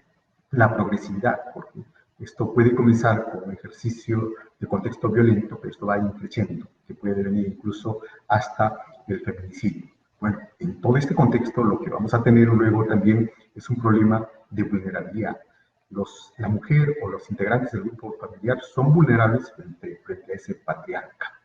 la progresividad, porque esto puede comenzar con un ejercicio de contexto violento, pero esto va increciendo, que puede venir incluso hasta el feminicidio. Bueno, en todo este contexto lo que vamos a tener luego también es un problema de vulnerabilidad. La mujer o los integrantes del grupo familiar son vulnerables frente a ese patriarca.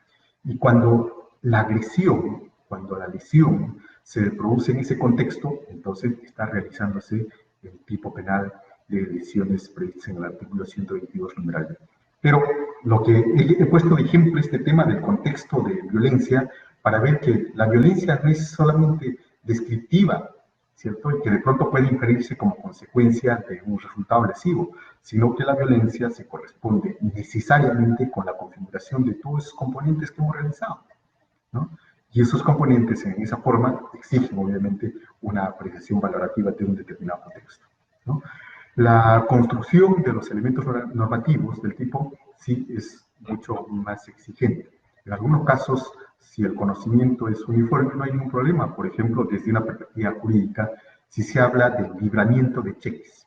Y cuando la agresión, cuando la lesión se produce en ese contexto, entonces está realizándose el tipo penal de lesiones previstas en el artículo 122, numeral B. Pero lo que he puesto de ejemplo este tema del contexto de violencia para ver que la violencia no es solamente descriptiva, ¿cierto?, y que de pronto puede inferirse como consecuencia de un resultado lesivo, sino que la violencia se corresponde necesariamente con la configuración de todos esos componentes que hemos realizado, ¿no? Y esos componentes en esa forma exigen obviamente una apreciación valorativa de un determinado contexto, ¿no? La construcción de los elementos normativos del tipo sí es mucho más exigente. En algunos casos, si el conocimiento es uniforme, no hay ningún problema. Por ejemplo, desde una perspectiva jurídica, si se habla del libramiento de cheques.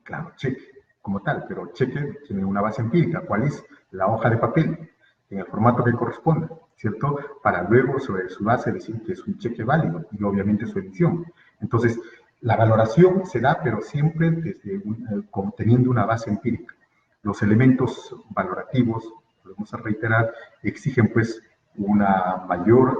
Claro, cheque como tal, pero cheque tiene una base empírica. ¿Cuál es? La hoja de papel, en el formato que corresponda, ¿cierto? Para luego, sobre su base, decir que es un cheque válido y obviamente su emisión. Entonces, la valoración se da, pero siempre teniendo una base empírica. Los elementos valorativos, volvemos a reiterar, exigen pues una mayor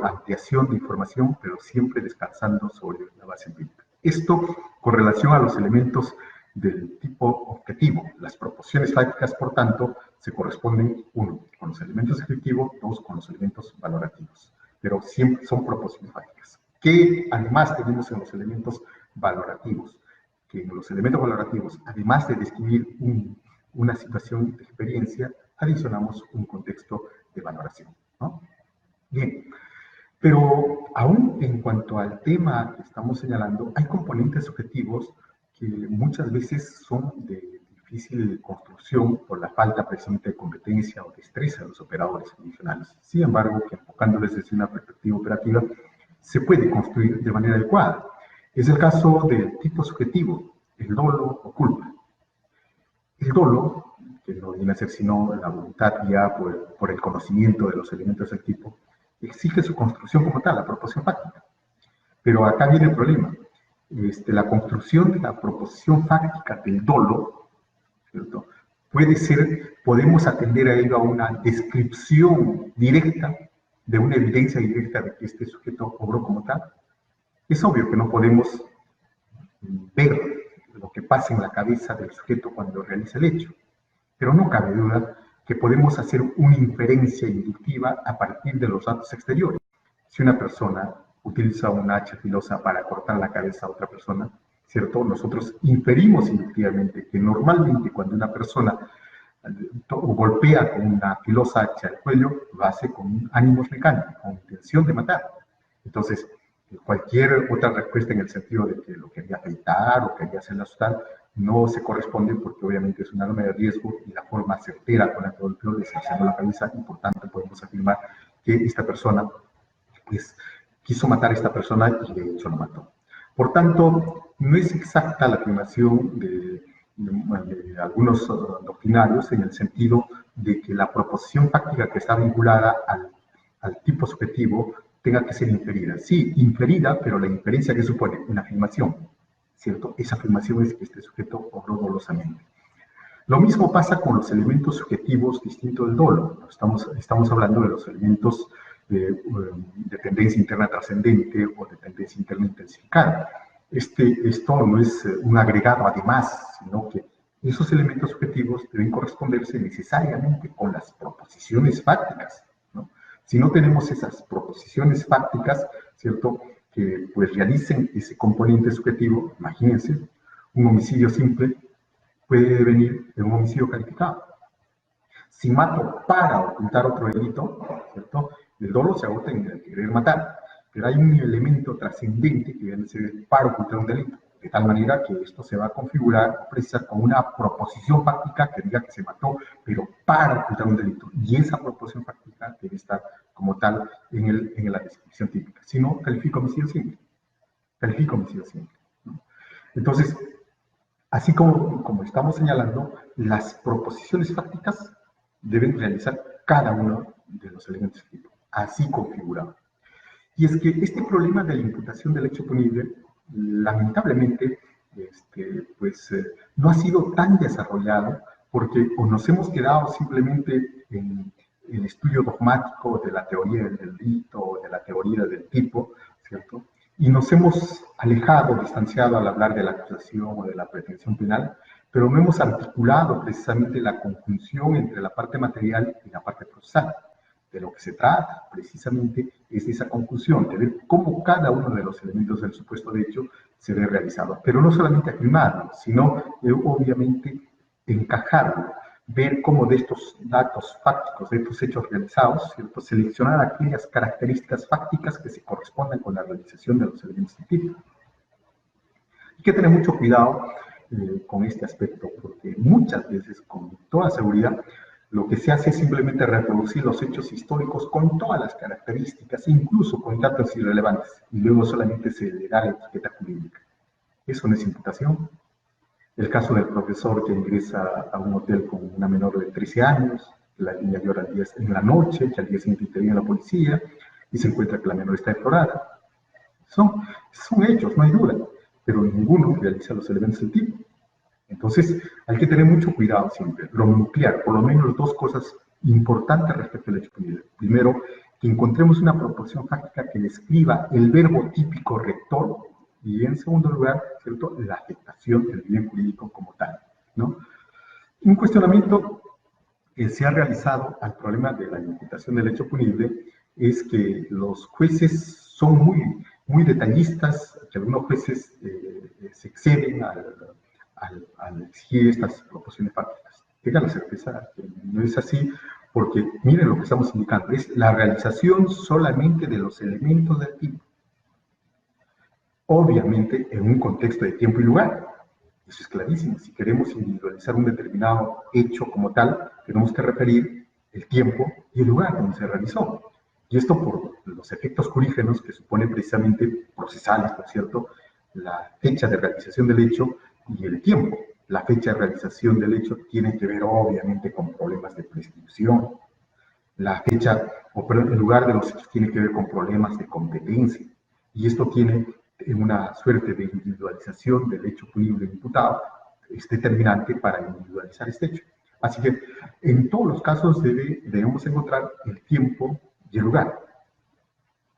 ampliación de información, pero siempre descansando sobre la base empírica. Esto con relación a los elementos del tipo objetivo. Las proposiciones fácticas, por tanto, se corresponden, 1, con los elementos descriptivos, 2, con los elementos valorativos, pero siempre son proposiciones fácticas. ¿Qué además tenemos en los elementos valorativos? que en los elementos valorativos, además de describir una situación de experiencia, adicionamos un contexto de valoración, ¿no? Bien, pero aún en cuanto al tema que estamos señalando, hay componentes subjetivos que muchas veces son de difícil construcción por la falta presente de competencia o destreza de los operadores adicionales. Sin embargo, que enfocándoles desde una perspectiva operativa, se puede construir de manera adecuada. Es el caso del tipo subjetivo, el dolo o culpa. El dolo, que no viene a ser sino la voluntad guiada por el conocimiento de los elementos del tipo, exige su construcción como tal, la proposición fáctica. Pero acá viene el problema. La construcción de la proposición fáctica del dolo, ¿cierto? Podemos atender a ello a una descripción directa de una evidencia directa de que este sujeto obró como tal. Es obvio que no podemos ver lo que pasa en la cabeza del sujeto cuando realiza el hecho, pero no cabe duda que podemos hacer una inferencia inductiva a partir de los datos exteriores. Si una persona utiliza una hacha filosa para cortar la cabeza a otra persona, ¿cierto? Nosotros inferimos inductivamente que normalmente cuando una persona golpea con una filosa hacha al cuello, lo hace con ánimos mecánicos, con intención de matar. Entonces, cualquier otra respuesta en el sentido de que lo quería afeitar o quería hacerle asustar, no se corresponde porque obviamente es un arma de riesgo y la forma certera con la que golpeó le cercenó la cabeza y por tanto podemos afirmar que esta persona pues, quiso matar a esta persona y de hecho lo mató. Por tanto, no es exacta la afirmación de algunos doctrinarios en el sentido de que la proposición fáctica que está vinculada al tipo subjetivo tenga que ser inferida. Sí, inferida, pero la inferencia que supone una afirmación, ¿cierto? Esa afirmación es que este sujeto obró dolosamente. Lo mismo pasa con los elementos subjetivos distintos del dolo. Estamos hablando de los elementos de tendencia interna trascendente o de tendencia interna intensificada. Esto no es un agregado además, sino que esos elementos subjetivos deben corresponderse necesariamente con las proposiciones fácticas, ¿no? Si no tenemos esas proposiciones fácticas, ¿cierto?, que pues realicen ese componente subjetivo, imagínense, un homicidio simple puede venir de un homicidio calificado. Si mato para ocultar otro delito, ¿cierto?, el dolo se agota en el querer matar, pero hay un elemento trascendente que debe ser para ocultar un delito, de tal manera que esto se va a configurar, precisar con una proposición fáctica que diga que se mató, pero para ocultar un delito, y esa proposición fáctica debe estar como tal en la descripción típica. Si no, califica homicidio simple. Califica homicidio simple, ¿no? Entonces, así como estamos señalando, las proposiciones fácticas deben realizar cada uno de los elementos del tipo, así configurado. Y es que este problema de la imputación del hecho punible, lamentablemente, no ha sido tan desarrollado porque o nos hemos quedado simplemente en el estudio dogmático de la teoría del delito o de la teoría del tipo, ¿cierto? Y nos hemos alejado, distanciado al hablar de la acusación o de la pretensión penal, pero no hemos articulado precisamente la conjunción entre la parte material y la parte procesal. De lo que se trata precisamente es de esa conclusión, de ver cómo cada uno de los elementos del supuesto de hecho se ve realizado. Pero no solamente afirmarlo, sino obviamente encajarlo, ver cómo de estos datos fácticos, de estos hechos realizados, ¿cierto?, seleccionar aquellas características fácticas que se corresponden con la realización de los elementos científicos. Hay que tener mucho cuidado con este aspecto, porque muchas veces, con toda seguridad, lo que se hace es simplemente reproducir los hechos históricos con todas las características, incluso con datos irrelevantes, y luego solamente se le da la etiqueta jurídica. Eso no es imputación. El caso del profesor que ingresa a un hotel con una menor de 13 años, la niña llora en la noche, que al día siguiente interviene la policía y se encuentra que la menor está deflorada. Son hechos, no hay duda, pero ninguno realiza los elementos del tipo. Entonces, hay que tener mucho cuidado siempre, lo nuclear, por lo menos dos cosas importantes respecto al hecho punible. Primero, que encontremos una proposición fáctica que describa el verbo típico rector, y en segundo lugar, ¿cierto?, la afectación del bien jurídico como tal, ¿no? Un cuestionamiento que se ha realizado al problema de la imputación del hecho punible es que los jueces son muy muy detallistas, que algunos jueces se exceden al exigir estas proporciones fácticas. Tengan la certeza que no es así, porque miren lo que estamos indicando, es la realización solamente de los elementos del tipo. Obviamente en un contexto de tiempo y lugar. Eso es clarísimo. Si queremos individualizar un determinado hecho como tal, tenemos que referir el tiempo y el lugar donde se realizó. Y esto por los efectos jurígenos que suponen precisamente procesales, por cierto, la fecha de realización del hecho y el tiempo. La fecha de realización del hecho tiene que ver obviamente con problemas de prescripción. La fecha o el lugar de los hechos tiene que ver con problemas de competencia. Y esto tiene una suerte de individualización del hecho punible imputado, es determinante para individualizar este hecho. Así que en todos los casos debemos encontrar el tiempo y el lugar.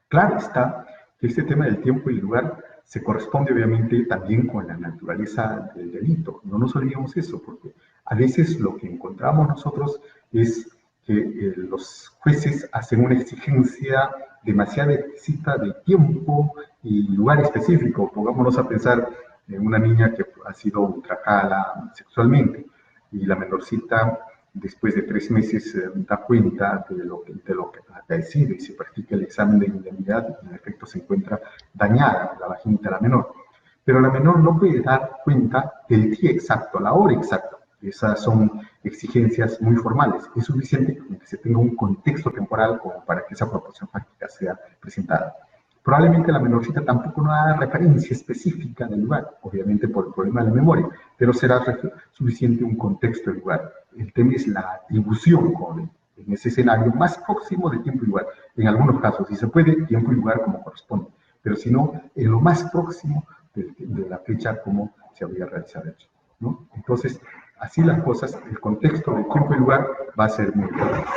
Claro está que este tema del tiempo y el lugar se corresponde obviamente también con la naturaleza del delito. No nos olvidemos eso, porque a veces lo que encontramos nosotros es que los jueces hacen una exigencia demasiado exquisita de tiempo y lugar específico. Pongámonos a pensar en una niña que ha sido ultrajada sexualmente y la menorcita después de 3 meses da cuenta de lo que ha acaecido y se practica el examen de indemnidad y en efecto se encuentra dañada la vaginita de la menor. Pero la menor no puede dar cuenta del día exacto, la hora exacta. Esas son exigencias muy formales. Es suficiente que se tenga un contexto temporal como para que esa proporción fáctica sea presentada. Probablemente la menorcita tampoco no haga referencia específica del lugar, obviamente por el problema de la memoria, pero será suficiente un contexto del lugar. El tema es la atribución, en ese escenario más próximo de tiempo y lugar. En algunos casos, si se puede, tiempo y lugar como corresponde, pero si no, en lo más próximo de la fecha como se habría realizado el hecho, ¿no? Entonces, así las cosas, el contexto de tiempo y lugar va a ser muy importante.